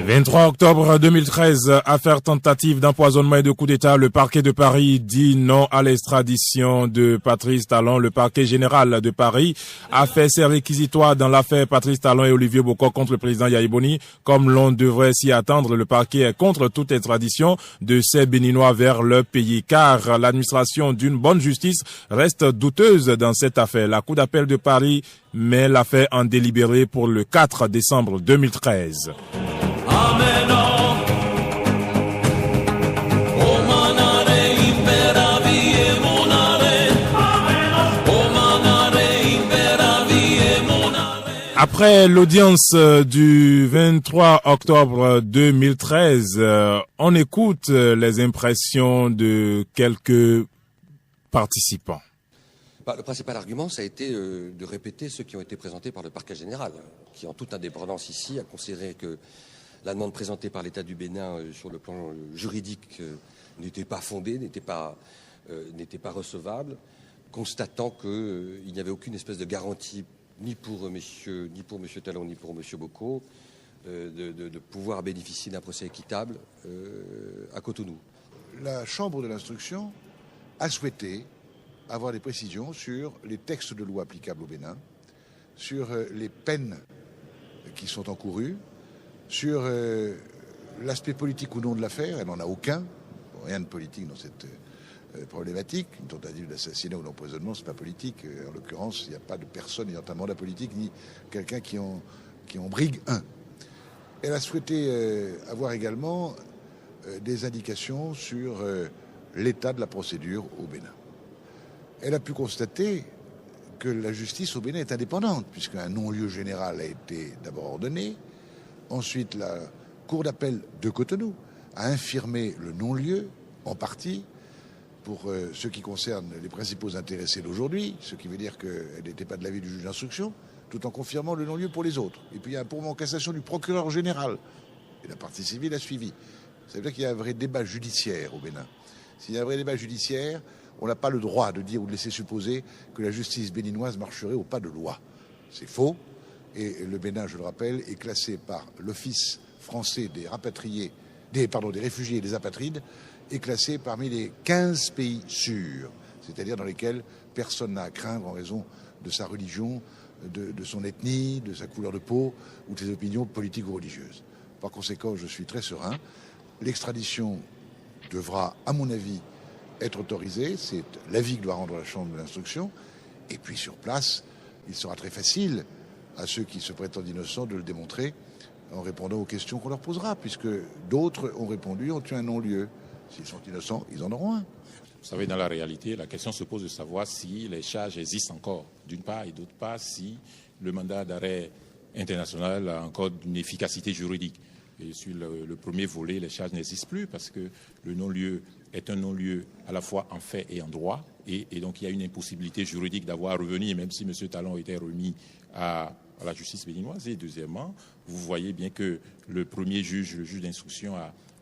23 octobre 2013, affaire tentative d'empoisonnement et de coup d'État. Le parquet de Paris dit non à l'extradition de Patrice Talon. Le parquet général de Paris a fait ses réquisitoires dans l'affaire Patrice Talon et Olivier Bocco contre le président Yaya Boni. Comme l'on devrait s'y attendre, le parquet est contre toute extradition de ces Béninois vers leur pays, car l'administration d'une bonne justice reste douteuse dans cette affaire. La Cour d'appel de Paris met l'affaire en délibéré pour le 4 décembre 2013. Après l'audience du 23 octobre 2013, on écoute les impressions de quelques participants. Le principal argument, ça a été de répéter ceux qui ont été présentés par le parquet général, qui en toute indépendance ici a considéré que la demande présentée par l'État du Bénin sur le plan juridique n'était pas fondée, n'était pas recevable, constatant qu'il n'y avait aucune espèce de garantie ni pour monsieur Talon ni pour monsieur Bocco de pouvoir bénéficier d'un procès équitable à Cotonou. La Chambre de l'instruction a souhaité avoir des précisions sur les textes de loi applicables au Bénin, sur les peines qui sont encourues, sur l'aspect politique ou non de l'affaire. Elle n'en a aucun, rien de politique dans cette problématique. Une tentative d'assassinat ou d'empoisonnement, c'est pas politique. En l'occurrence, il n'y a pas de personne ayant un mandat politique ni quelqu'un qui en brigue un. Elle a souhaité avoir également des indications sur l'état de la procédure au Bénin. Elle a pu constater que la justice au Bénin est indépendante, puisqu'un non-lieu général a été d'abord ordonné. Ensuite, la Cour d'appel de Cotonou a infirmé le non-lieu, en partie, pour ce qui concerne les principaux intéressés d'aujourd'hui, ce qui veut dire qu'elle n'était pas de l'avis du juge d'instruction, tout en confirmant le non-lieu pour les autres. Et puis il y a un pourvoi en cassation du procureur général. Et la partie civile a suivi. Ça veut dire qu'il y a un vrai débat judiciaire au Bénin. S'il y a un vrai débat judiciaire, on n'a pas le droit de dire ou de laisser supposer que la justice béninoise marcherait au pas de loi. C'est faux. Et le Bénin, je le rappelle, est classé par l'Office français des rapatriés, des réfugiés et des apatrides, est classé parmi les 15 pays sûrs, c'est-à-dire dans lesquels personne n'a à craindre en raison de sa religion, de son ethnie, de sa couleur de peau ou de ses opinions politiques ou religieuses. Par conséquent, je suis très serein. L'extradition devra, à mon avis, être autorisée. C'est l'avis que doit rendre la Chambre de l'instruction. Et puis, sur place, il sera très facile à ceux qui se prétendent innocents de le démontrer en répondant aux questions qu'on leur posera, puisque d'autres ont répondu, ont eu un non-lieu. S'ils sont innocents, ils en auront un. Vous savez, dans la réalité, la question se pose de savoir si les charges existent encore, d'une part, et d'autre part, si le mandat d'arrêt international a encore une efficacité juridique. Et sur le premier volet, les charges n'existent plus parce que le non-lieu est un non-lieu à la fois en fait et en droit. Et donc, il y a une impossibilité juridique d'avoir revenu, même si M. Talon était remis à la justice béninoise. Et deuxièmement, vous voyez bien que le premier juge, le juge d'instruction,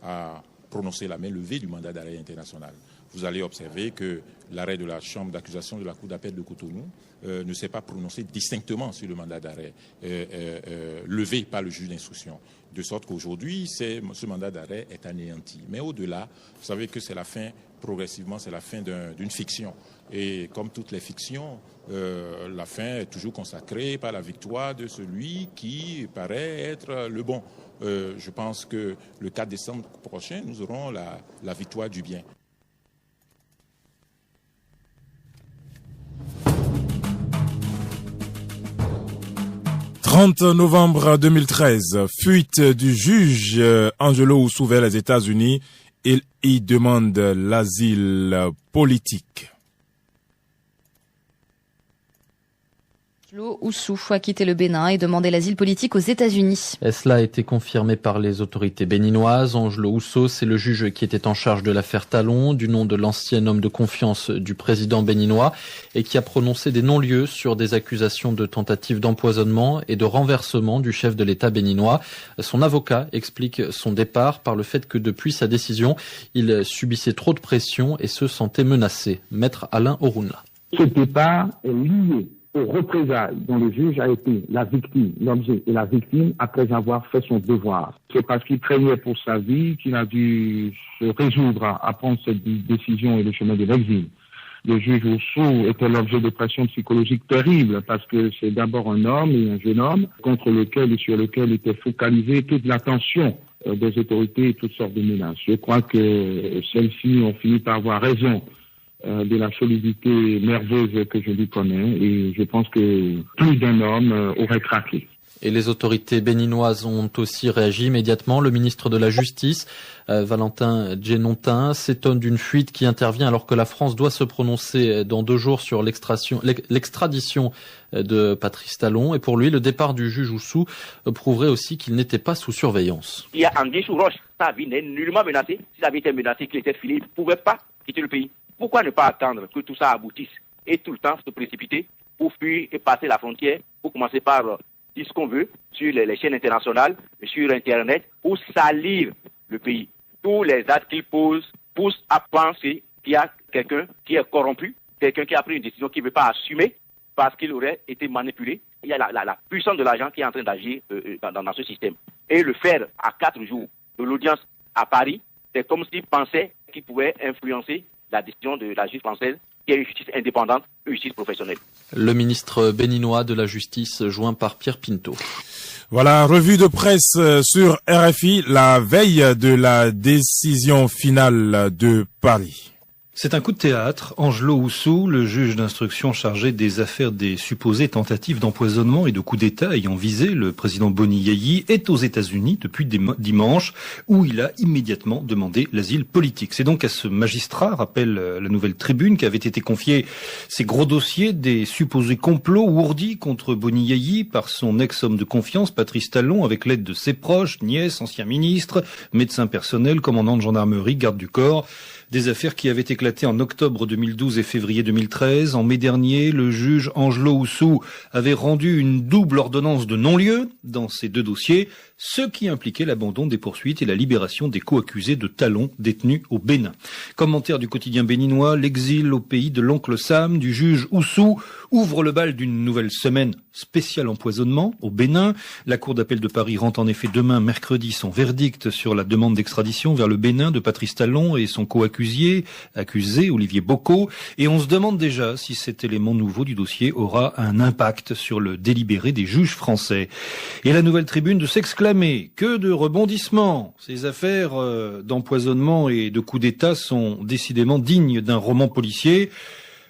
a prononcé la main levée du mandat d'arrêt international. Vous allez observer que l'arrêt de la chambre d'accusation de la Cour d'appel de Cotonou ne s'est pas prononcé distinctement sur le mandat d'arrêt levé par le juge d'instruction. De sorte qu'aujourd'hui, ce mandat d'arrêt est anéanti. Mais au-delà, vous savez que c'est la fin, progressivement, c'est la fin d'une fiction. Et comme toutes les fictions, la fin est toujours consacrée par la victoire de celui qui paraît être le bon. Je pense que le 4 décembre prochain, nous aurons la victoire du bien. « 30 novembre 2013, fuite du juge Angelo Oussou vers les États-Unis. Il y demande l'asile politique. Angelo Oussou a quitté le Bénin et demandé l'asile politique aux États-Unis. Cela a été confirmé par les autorités béninoises. Angelo Oussou, c'est le juge qui était en charge de l'affaire Talon, du nom de l'ancien homme de confiance du président béninois, et qui a prononcé des non-lieux sur des accusations de tentative d'empoisonnement et de renversement du chef de l'État béninois. Son avocat explique son départ par le fait que depuis sa décision, il subissait trop de pression et se sentait menacé. Maître Alain Orunla. Ce départ est lié aux représailles dont le juge a été la victime, l'objet et la victime après avoir fait son devoir. C'est parce qu'il craignait pour sa vie qu'il a dû se résoudre à prendre cette décision et le chemin de l'exil. Le juge Oussou était l'objet de pressions psychologiques terribles parce que c'est d'abord un homme et un jeune homme contre lequel et sur lequel était focalisée toute l'attention des autorités et toutes sortes de menaces. Je crois que celles-ci ont fini par avoir raison de la solidité nerveuse que je lui connais et je pense que plus d'un homme aurait craqué. Et les autorités béninoises ont aussi réagi immédiatement. Le ministre de la Justice, Valentin Djenontin, s'étonne d'une fuite qui intervient alors que la France doit se prononcer dans 2 jours sur l'extradition de Patrice Talon. Et pour lui, le départ du juge Oussou prouverait aussi qu'il n'était pas sous surveillance. Il y a Anguille sous roche. Sa vie n'est nullement menacée. S'il avait été menacé, qu'il était filé, il ne pouvait pas quitter le pays. Pourquoi ne pas attendre que tout ça aboutisse et tout le temps se précipiter pour fuir et passer la frontière, pour commencer par dire ce qu'on veut sur les chaînes internationales, sur Internet, pour salir le pays. Tous les actes qu'il pose poussent à penser qu'il y a quelqu'un qui est corrompu, quelqu'un qui a pris une décision qu'il ne veut pas assumer parce qu'il aurait été manipulé. Il y a la puissance de l'argent qui est en train d'agir dans ce système. Et le faire à 4 jours de l'audience à Paris, c'est comme s'il pensait qu'il pouvait influencer la décision de la justice française, qui est une justice indépendante, une justice professionnelle. Le ministre béninois de la Justice, joint par Pierre Pinto. Voilà, revue de presse sur RFI, la veille de la décision finale de Paris. C'est un coup de théâtre. Angelo Oussou, le juge d'instruction chargé des affaires des supposées tentatives d'empoisonnement et de coup d'État ayant visé le président Boni Yayi, est aux États-Unis depuis dimanche, où il a immédiatement demandé l'asile politique. C'est donc à ce magistrat, rappelle la Nouvelle Tribune, qu'avaient été confiés ces gros dossiers des supposés complots ourdis contre Boni Yayi par son ex-homme de confiance, Patrice Talon, avec l'aide de ses proches, nièces, anciens ministres, médecins personnels, commandants de gendarmerie, gardes du corps. Des affaires qui avaient éclaté en octobre 2012 et février 2013. En mai dernier, le juge Angelo Oussou avait rendu une double ordonnance de non-lieu dans ces 2 dossiers, ce qui impliquait l'abandon des poursuites et la libération des co-accusés de Talon détenus au Bénin. Commentaire du quotidien béninois, l'exil au pays de l'oncle Sam du juge Oussou ouvre le bal d'une nouvelle semaine spéciale empoisonnement au Bénin. La Cour d'appel de Paris rend en effet demain, mercredi, son verdict sur la demande d'extradition vers le Bénin de Patrice Talon et son co-accusé, Olivier Bocco. Et on se demande déjà si cet élément nouveau du dossier aura un impact sur le délibéré des juges français. Et la Nouvelle Tribune de s'exclamer, que de rebondissements! Ces affaires d'empoisonnement et de coup d'État sont décidément dignes d'un roman policier.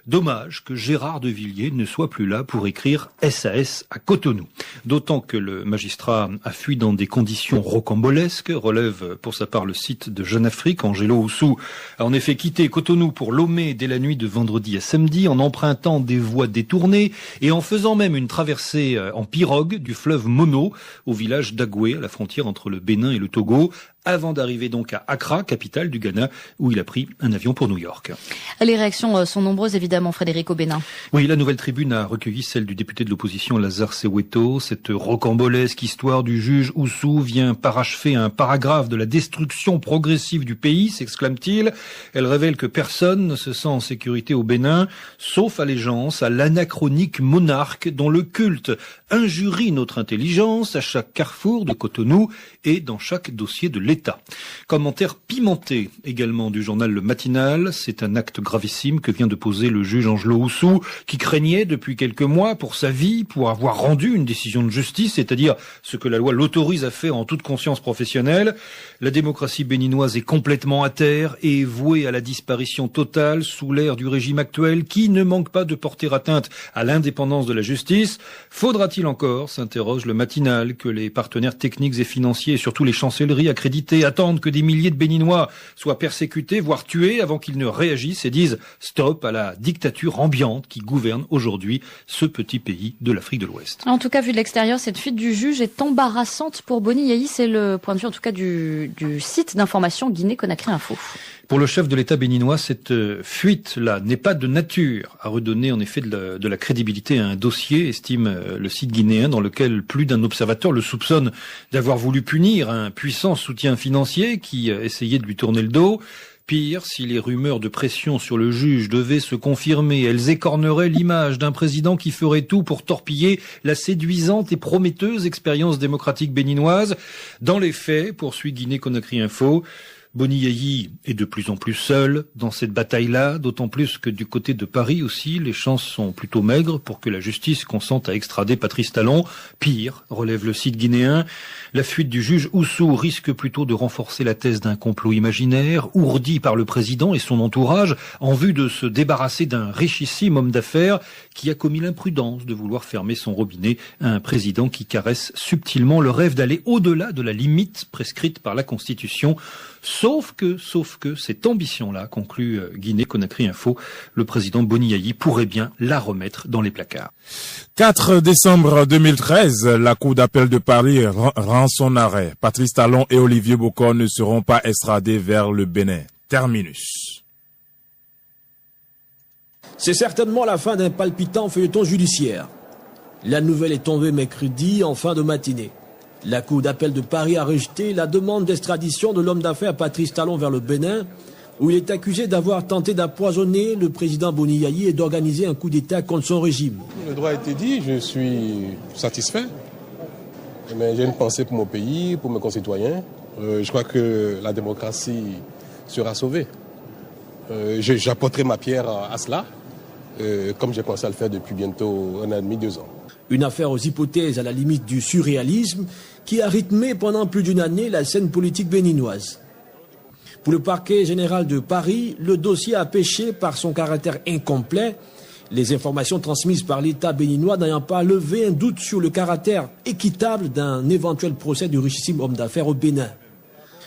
Dommage que Gérard de Villiers ne soit plus là pour écrire SAS à Cotonou. D'autant que le magistrat a fui dans des conditions rocambolesques, relève pour sa part le site de Jeune Afrique. Angelo Oussou a en effet quitté Cotonou pour Lomé dès la nuit de vendredi à samedi en empruntant des voies détournées et en faisant même une traversée en pirogue du fleuve Mono au village d'Agoué à la frontière entre le Bénin et le Togo, avant d'arriver donc à Accra, capitale du Ghana, où il a pris un avion pour New York. Les réactions sont nombreuses, évidemment, Frédéric, au Bénin. Oui, la Nouvelle Tribune a recueilli celle du député de l'opposition Lazare Seweto. Cette rocambolesque histoire du juge Oussou vient parachever un paragraphe de la destruction progressive du pays, s'exclame-t-il. Elle révèle que personne ne se sent en sécurité au Bénin, sauf allégeance à l'anachronique monarque dont le culte injurie notre intelligence à chaque carrefour de Cotonou et dans chaque dossier de l'État. Commentaire pimenté également du journal Le Matinal. C'est un acte gravissime que vient de poser le juge Angelo Oussou, qui craignait depuis quelques mois pour sa vie, pour avoir rendu une décision de justice, c'est-à-dire ce que la loi l'autorise à faire en toute conscience professionnelle. La démocratie béninoise est complètement à terre et vouée à la disparition totale sous l'ère du régime actuel qui ne manque pas de porter atteinte à l'indépendance de la justice. Faudra-t-il encore, s'interroge Le Matinal, que les partenaires techniques et financiers et surtout les chancelleries accréditées attendent que des milliers de Béninois soient persécutés, voire tués, avant qu'ils ne réagissent et disent stop à la dictature ambiante qui gouverne aujourd'hui ce petit pays de l'Afrique de l'Ouest. En tout cas, vu de l'extérieur, cette fuite du juge est embarrassante pour Boni Yayi. C'est le point de vue, en tout cas, du site d'information Guinée-Conakry Info. Pour le chef de l'État béninois, cette fuite-là n'est pas de nature à redonner en effet de la crédibilité à un dossier, estime le site guinéen, dans lequel plus d'un observateur le soupçonne d'avoir voulu punir un puissant soutien financier qui essayait de lui tourner le dos. Pire, si les rumeurs de pression sur le juge devaient se confirmer, elles écorneraient l'image d'un président qui ferait tout pour torpiller la séduisante et prometteuse expérience démocratique béninoise. Dans les faits, poursuit Guinée-Conakry Info, Boni Yayi est de plus en plus seul dans cette bataille-là, d'autant plus que du côté de Paris aussi, les chances sont plutôt maigres pour que la justice consente à extrader Patrice Talon. Pire, relève le site guinéen, la fuite du juge Oussou risque plutôt de renforcer la thèse d'un complot imaginaire, ourdi par le président et son entourage, en vue de se débarrasser d'un richissime homme d'affaires qui a commis l'imprudence de vouloir fermer son robinet à un président qui caresse subtilement le rêve d'aller au-delà de la limite prescrite par la Constitution. Sauf que cette ambition-là, conclut Guinée-Conakry Info, le président Boni Yayi pourrait bien la remettre dans les placards. 4 décembre 2013, la Cour d'appel de Paris rend son arrêt. Patrice Talon et Olivier Bocon ne seront pas extradés vers le Bénin. Terminus. C'est certainement la fin d'un palpitant feuilleton judiciaire. La nouvelle est tombée mercredi en fin de matinée. La Cour d'appel de Paris a rejeté la demande d'extradition de l'homme d'affaires Patrice Talon vers le Bénin, où il est accusé d'avoir tenté d'empoisonner le président Boni Yayi et d'organiser un coup d'État contre son régime. Le droit a été dit, je suis satisfait. Mais j'ai une pensée pour mon pays, pour mes concitoyens. Je crois que la démocratie sera sauvée. J'apporterai ma pierre à cela, comme j'ai pensé à le faire depuis bientôt 1 an et demi, 2 ans. Une affaire aux hypothèses à la limite du surréalisme qui a rythmé pendant plus d'1 année la scène politique béninoise. Pour le parquet général de Paris, le dossier a péché par son caractère incomplet, les informations transmises par l'État béninois n'ayant pas levé un doute sur le caractère équitable d'un éventuel procès du richissime homme d'affaires au Bénin.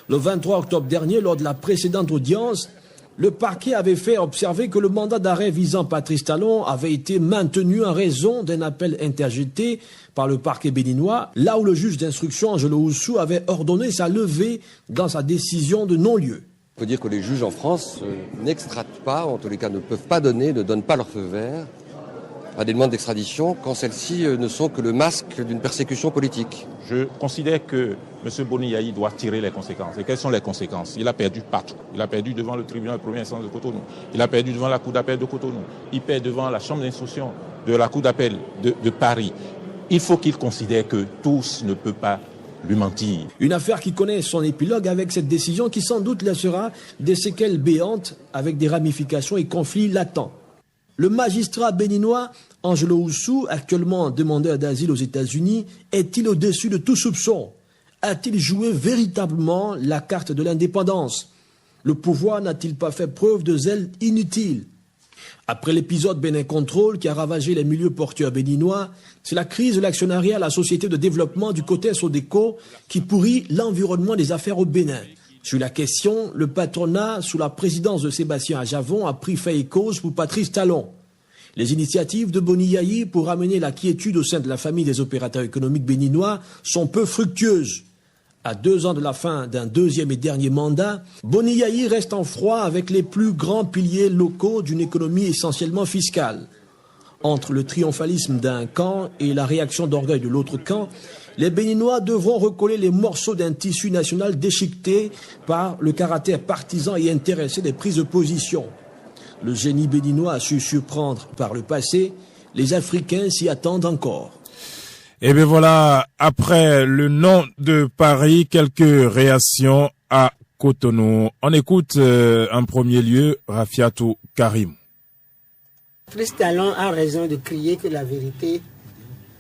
Le 23 octobre dernier, lors de la précédente audience, le parquet avait fait observer que le mandat d'arrêt visant Patrice Talon avait été maintenu en raison d'un appel interjeté par le parquet béninois, là où le juge d'instruction Angelo Oussou avait ordonné sa levée dans sa décision de non-lieu. Il faut dire que les juges en France n'extradent pas, en tous les cas ne peuvent pas donner, ne donnent pas leur feu vert à des demandes d'extradition quand celles-ci ne sont que le masque d'une persécution politique. Je considère que M. Boni Yayi doit tirer les conséquences. Et quelles sont les conséquences? Il a perdu partout. Il a perdu devant le tribunal de première instance de Cotonou. Il a perdu devant la cour d'appel de Cotonou. Il perd devant la chambre d'instruction de la cour d'appel de Paris. Il faut qu'il considère que tous ne peuvent pas lui mentir. Une affaire qui connaît son épilogue avec cette décision qui sans doute laissera des séquelles béantes avec des ramifications et conflits latents. Le magistrat béninois Angelo Oussou, actuellement demandeur d'asile aux États-Unis, est-il au-dessus de tout soupçon? A-t-il joué véritablement la carte de l'indépendance? Le pouvoir n'a-t-il pas fait preuve de zèle inutile? Après l'épisode Bénin Contrôle qui a ravagé les milieux portuaires béninois, c'est la crise de l'actionnariat à la société de développement du côté Sodeco qui pourrit l'environnement des affaires au Bénin. Sur la question, le patronat, sous la présidence de Sébastien Ajavon, a pris fait et cause pour Patrice Talon. Les initiatives de Boni Yayi pour amener la quiétude au sein de la famille des opérateurs économiques béninois sont peu fructueuses. À 2 ans de la fin d'un 2e et dernier mandat, Boni Yayi reste en froid avec les plus grands piliers locaux d'une économie essentiellement fiscale. Entre le triomphalisme d'un camp et la réaction d'orgueil de l'autre camp, les Béninois devront recoller les morceaux d'un tissu national déchiqueté par le caractère partisan et intéressé des prises de position. Le génie béninois a su surprendre par le passé, les Africains s'y attendent encore. Et bien voilà, après le nom de Paris, quelques réactions à Cotonou. On écoute en premier lieu Rafiatou Karim. Patrice Talon a raison de crier que la vérité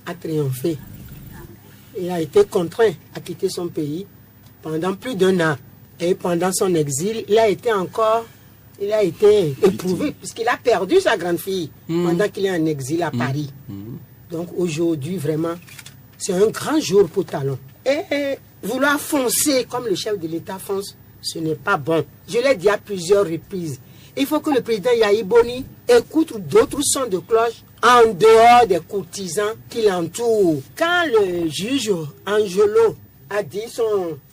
a triomphé. Il a été contraint à quitter son pays pendant plus d'1 an. Et pendant son exil, il a été éprouvé puisqu'il a perdu sa grande fille pendant qu'il est en exil à Paris. Donc aujourd'hui, vraiment, c'est un grand jour pour Talon. Et vouloir foncer comme le chef de l'État fonce, ce n'est pas bon. Je l'ai dit à plusieurs reprises. Il faut que le président Yayi Boni écoute d'autres sons de cloche en dehors des courtisans qui l'entourent. Quand le juge Angelo a dit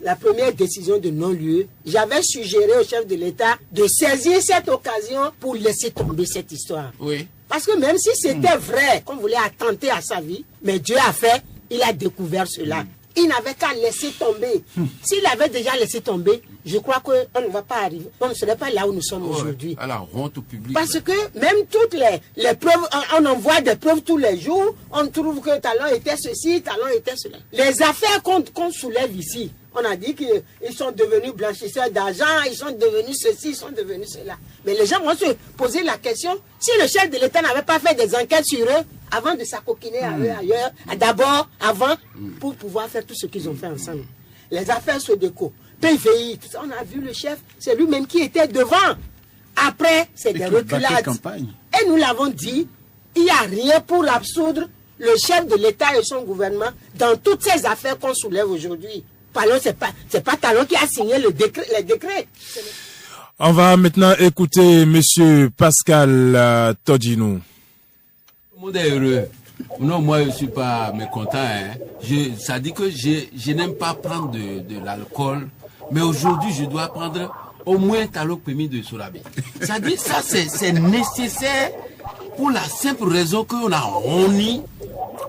la première décision de non-lieu, j'avais suggéré au chef de l'État de saisir cette occasion pour laisser tomber cette histoire. Oui. Parce que même si c'était vrai qu'on voulait attenter à sa vie, mais Dieu a fait, il a découvert cela. il n'avait qu'à laisser tomber. S'il avait déjà laissé tomber, je crois qu'on ne va pas arriver. On ne serait pas là où nous sommes aujourd'hui. À la honte publique. Parce que même toutes les preuves, on envoie des preuves tous les jours, on trouve que Talon était ceci, Talon était cela. Les affaires qu'on soulève ici, on a dit qu'ils sont devenus blanchisseurs d'argent, ils sont devenus ceci, ils sont devenus cela. Mais les gens vont se poser la question, si le chef de l'État n'avait pas fait des enquêtes sur eux, avant de s'acoquiner ailleurs, d'abord, avant, pour pouvoir faire tout ce qu'ils ont fait ensemble. Les affaires Sodeco, PVI, tout ça, on a vu le chef, c'est lui-même qui était devant. Après, c'est des reculades. Et nous l'avons dit, il n'y a rien pour absoudre le chef de l'État et son gouvernement dans toutes ces affaires qu'on soulève aujourd'hui. Talon, c'est pas Talon qui a signé les décrets. On va maintenant écouter Monsieur Pascal Todinou. Tout le monde est heureux. Non, moi je suis pas mécontent. Hein. Ça dit que je n'aime pas prendre de l'alcool, mais aujourd'hui je dois prendre au moins Talon permis de Sorabé. Ça dit ça c'est nécessaire pour la simple raison qu'on a honni,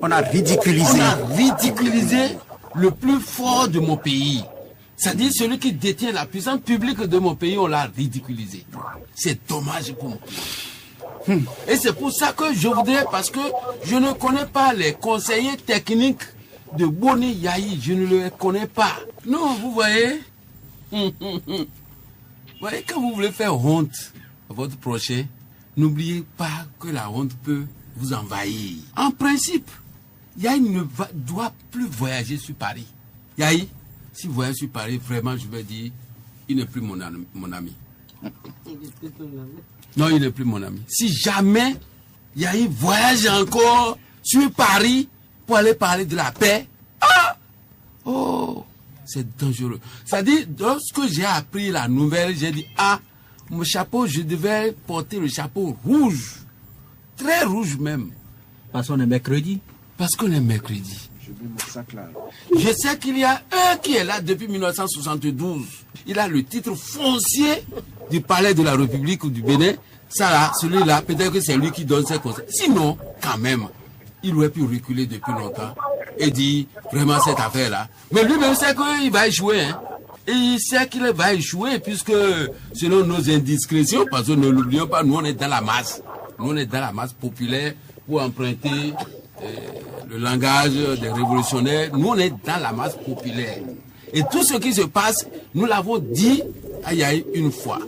on a ridiculisé le plus fort de mon pays. C'est-à-dire celui qui détient la puissance publique de mon pays, on l'a ridiculisé. C'est dommage pour mon pays. Et c'est pour ça que je voudrais, parce que je ne connais pas les conseillers techniques de Boni Yayi, je ne les connais pas. Non, vous voyez, vous voyez, quand vous voulez faire honte à votre prochain, n'oubliez pas que la honte peut vous envahir. En principe, Yahi ne doit plus voyager sur Paris. Yahi, s'il voyage sur Paris, vraiment, je vais dire, il n'est plus mon ami. Non, il n'est plus mon ami. Si jamais Yahi voyage encore sur Paris pour aller parler de la paix, c'est dangereux. C'est-à-dire, lorsque j'ai appris la nouvelle, j'ai dit, mon chapeau, je devais porter le chapeau rouge. Très rouge même. Parce qu'on est mercredi. Parce qu'on est mercredi. Je sais qu'il y a un qui est là depuis 1972. Il a le titre foncier du palais de la République ou du Bénin. Ça là, celui-là, peut-être que c'est lui qui donne ses conseils. Sinon, quand même, il aurait pu reculer depuis longtemps et dire vraiment cette affaire-là. Mais lui-même sait qu'il va échouer. Hein. Et il sait qu'il va échouer puisque selon nos indiscrétions, parce que ne l'oublions pas, nous on est dans la masse. Nous on est dans la masse populaire pour emprunter le langage des révolutionnaires. Nous on est dans la masse populaire. Et tout ce qui se passe, nous l'avons dit à Yahi une fois.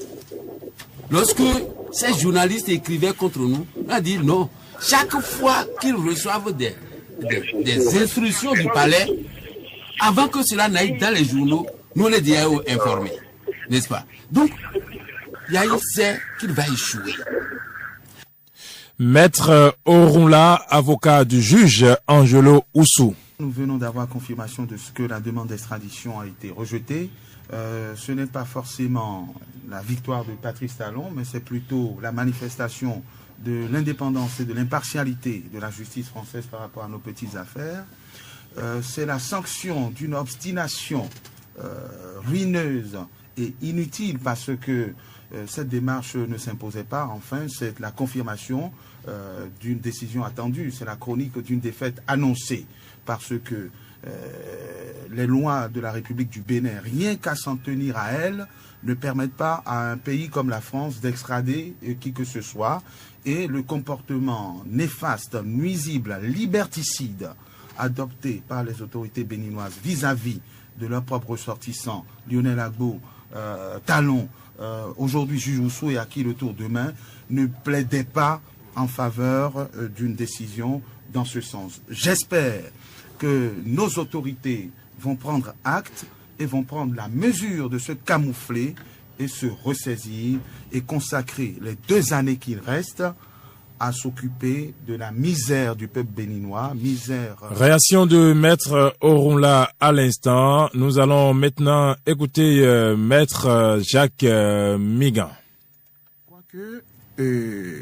Lorsque ces journalistes écrivaient contre nous, on a dit non. Chaque fois qu'ils reçoivent des instructions du palais, avant que cela n'aille dans les journaux, nous on est déjà informés. N'est-ce pas? Donc, Yahi sait qu'il va échouer. Maître Orunla, avocat du juge Angelo Oussou. Nous venons d'avoir confirmation de ce que la demande d'extradition a été rejetée. Ce n'est pas forcément la victoire de Patrice Talon, mais c'est plutôt la manifestation de l'indépendance et de l'impartialité de la justice française par rapport à nos petites affaires. C'est la sanction d'une obstination ruineuse et inutile parce que cette démarche ne s'imposait pas. Enfin, c'est la confirmation d'une décision attendue. C'est la chronique d'une défaite annoncée parce que les lois de la République du Bénin, rien qu'à s'en tenir à elles, ne permettent pas à un pays comme la France d'extrader qui que ce soit. Et le comportement néfaste, nuisible, liberticide adopté par les autorités béninoises vis-à-vis de leurs propres ressortissants, Lionel Gbagbo, Talon, aujourd'hui juge Oussou et à qui le tour demain, ne plaidait pas en faveur d'une décision dans ce sens. J'espère que nos autorités vont prendre acte et vont prendre la mesure de se camoufler et se ressaisir et consacrer les 2 années qu'il reste à s'occuper de la misère du peuple béninois, Réaction de Maître Orunla à l'instant. Nous allons maintenant écouter Maître Jacques Migan. Je crois que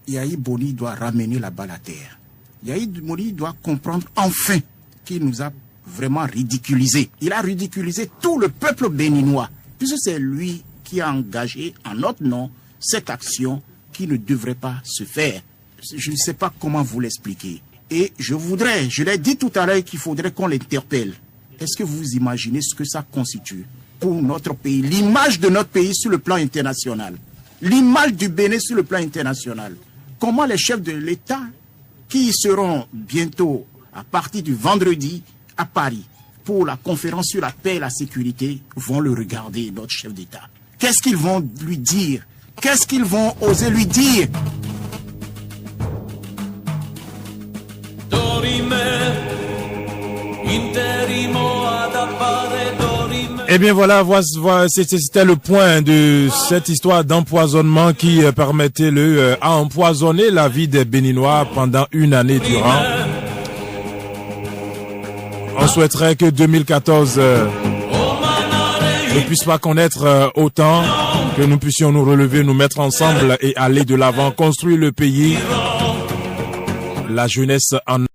Yahi Boni doit ramener la balle à terre. Yahi Boni doit comprendre enfin qu'il nous a vraiment ridiculisé. Il a ridiculisé tout le peuple béninois, puisque c'est lui qui a engagé en notre nom cette action qui ne devrait pas se faire. Je ne sais pas comment vous l'expliquer. Et je l'ai dit tout à l'heure qu'il faudrait qu'on l'interpelle. Est-ce que vous imaginez ce que ça constitue pour notre pays, l'image de notre pays sur le plan international, l'image du Bénin sur le plan international? Comment les chefs de l'État, qui seront bientôt, à partir du vendredi, à Paris, pour la conférence sur la paix et la sécurité, vont le regarder, notre chef d'État? Qu'est-ce qu'ils vont lui dire? Qu'est-ce qu'ils vont oser lui dire? Eh bien voilà, c'était le point de cette histoire d'empoisonnement qui permettait à empoisonner la vie des Béninois pendant une année durant. On souhaiterait que 2014 ne puisse pas connaître autant, que nous puissions nous relever, nous mettre ensemble et aller de l'avant, construire le pays, la jeunesse en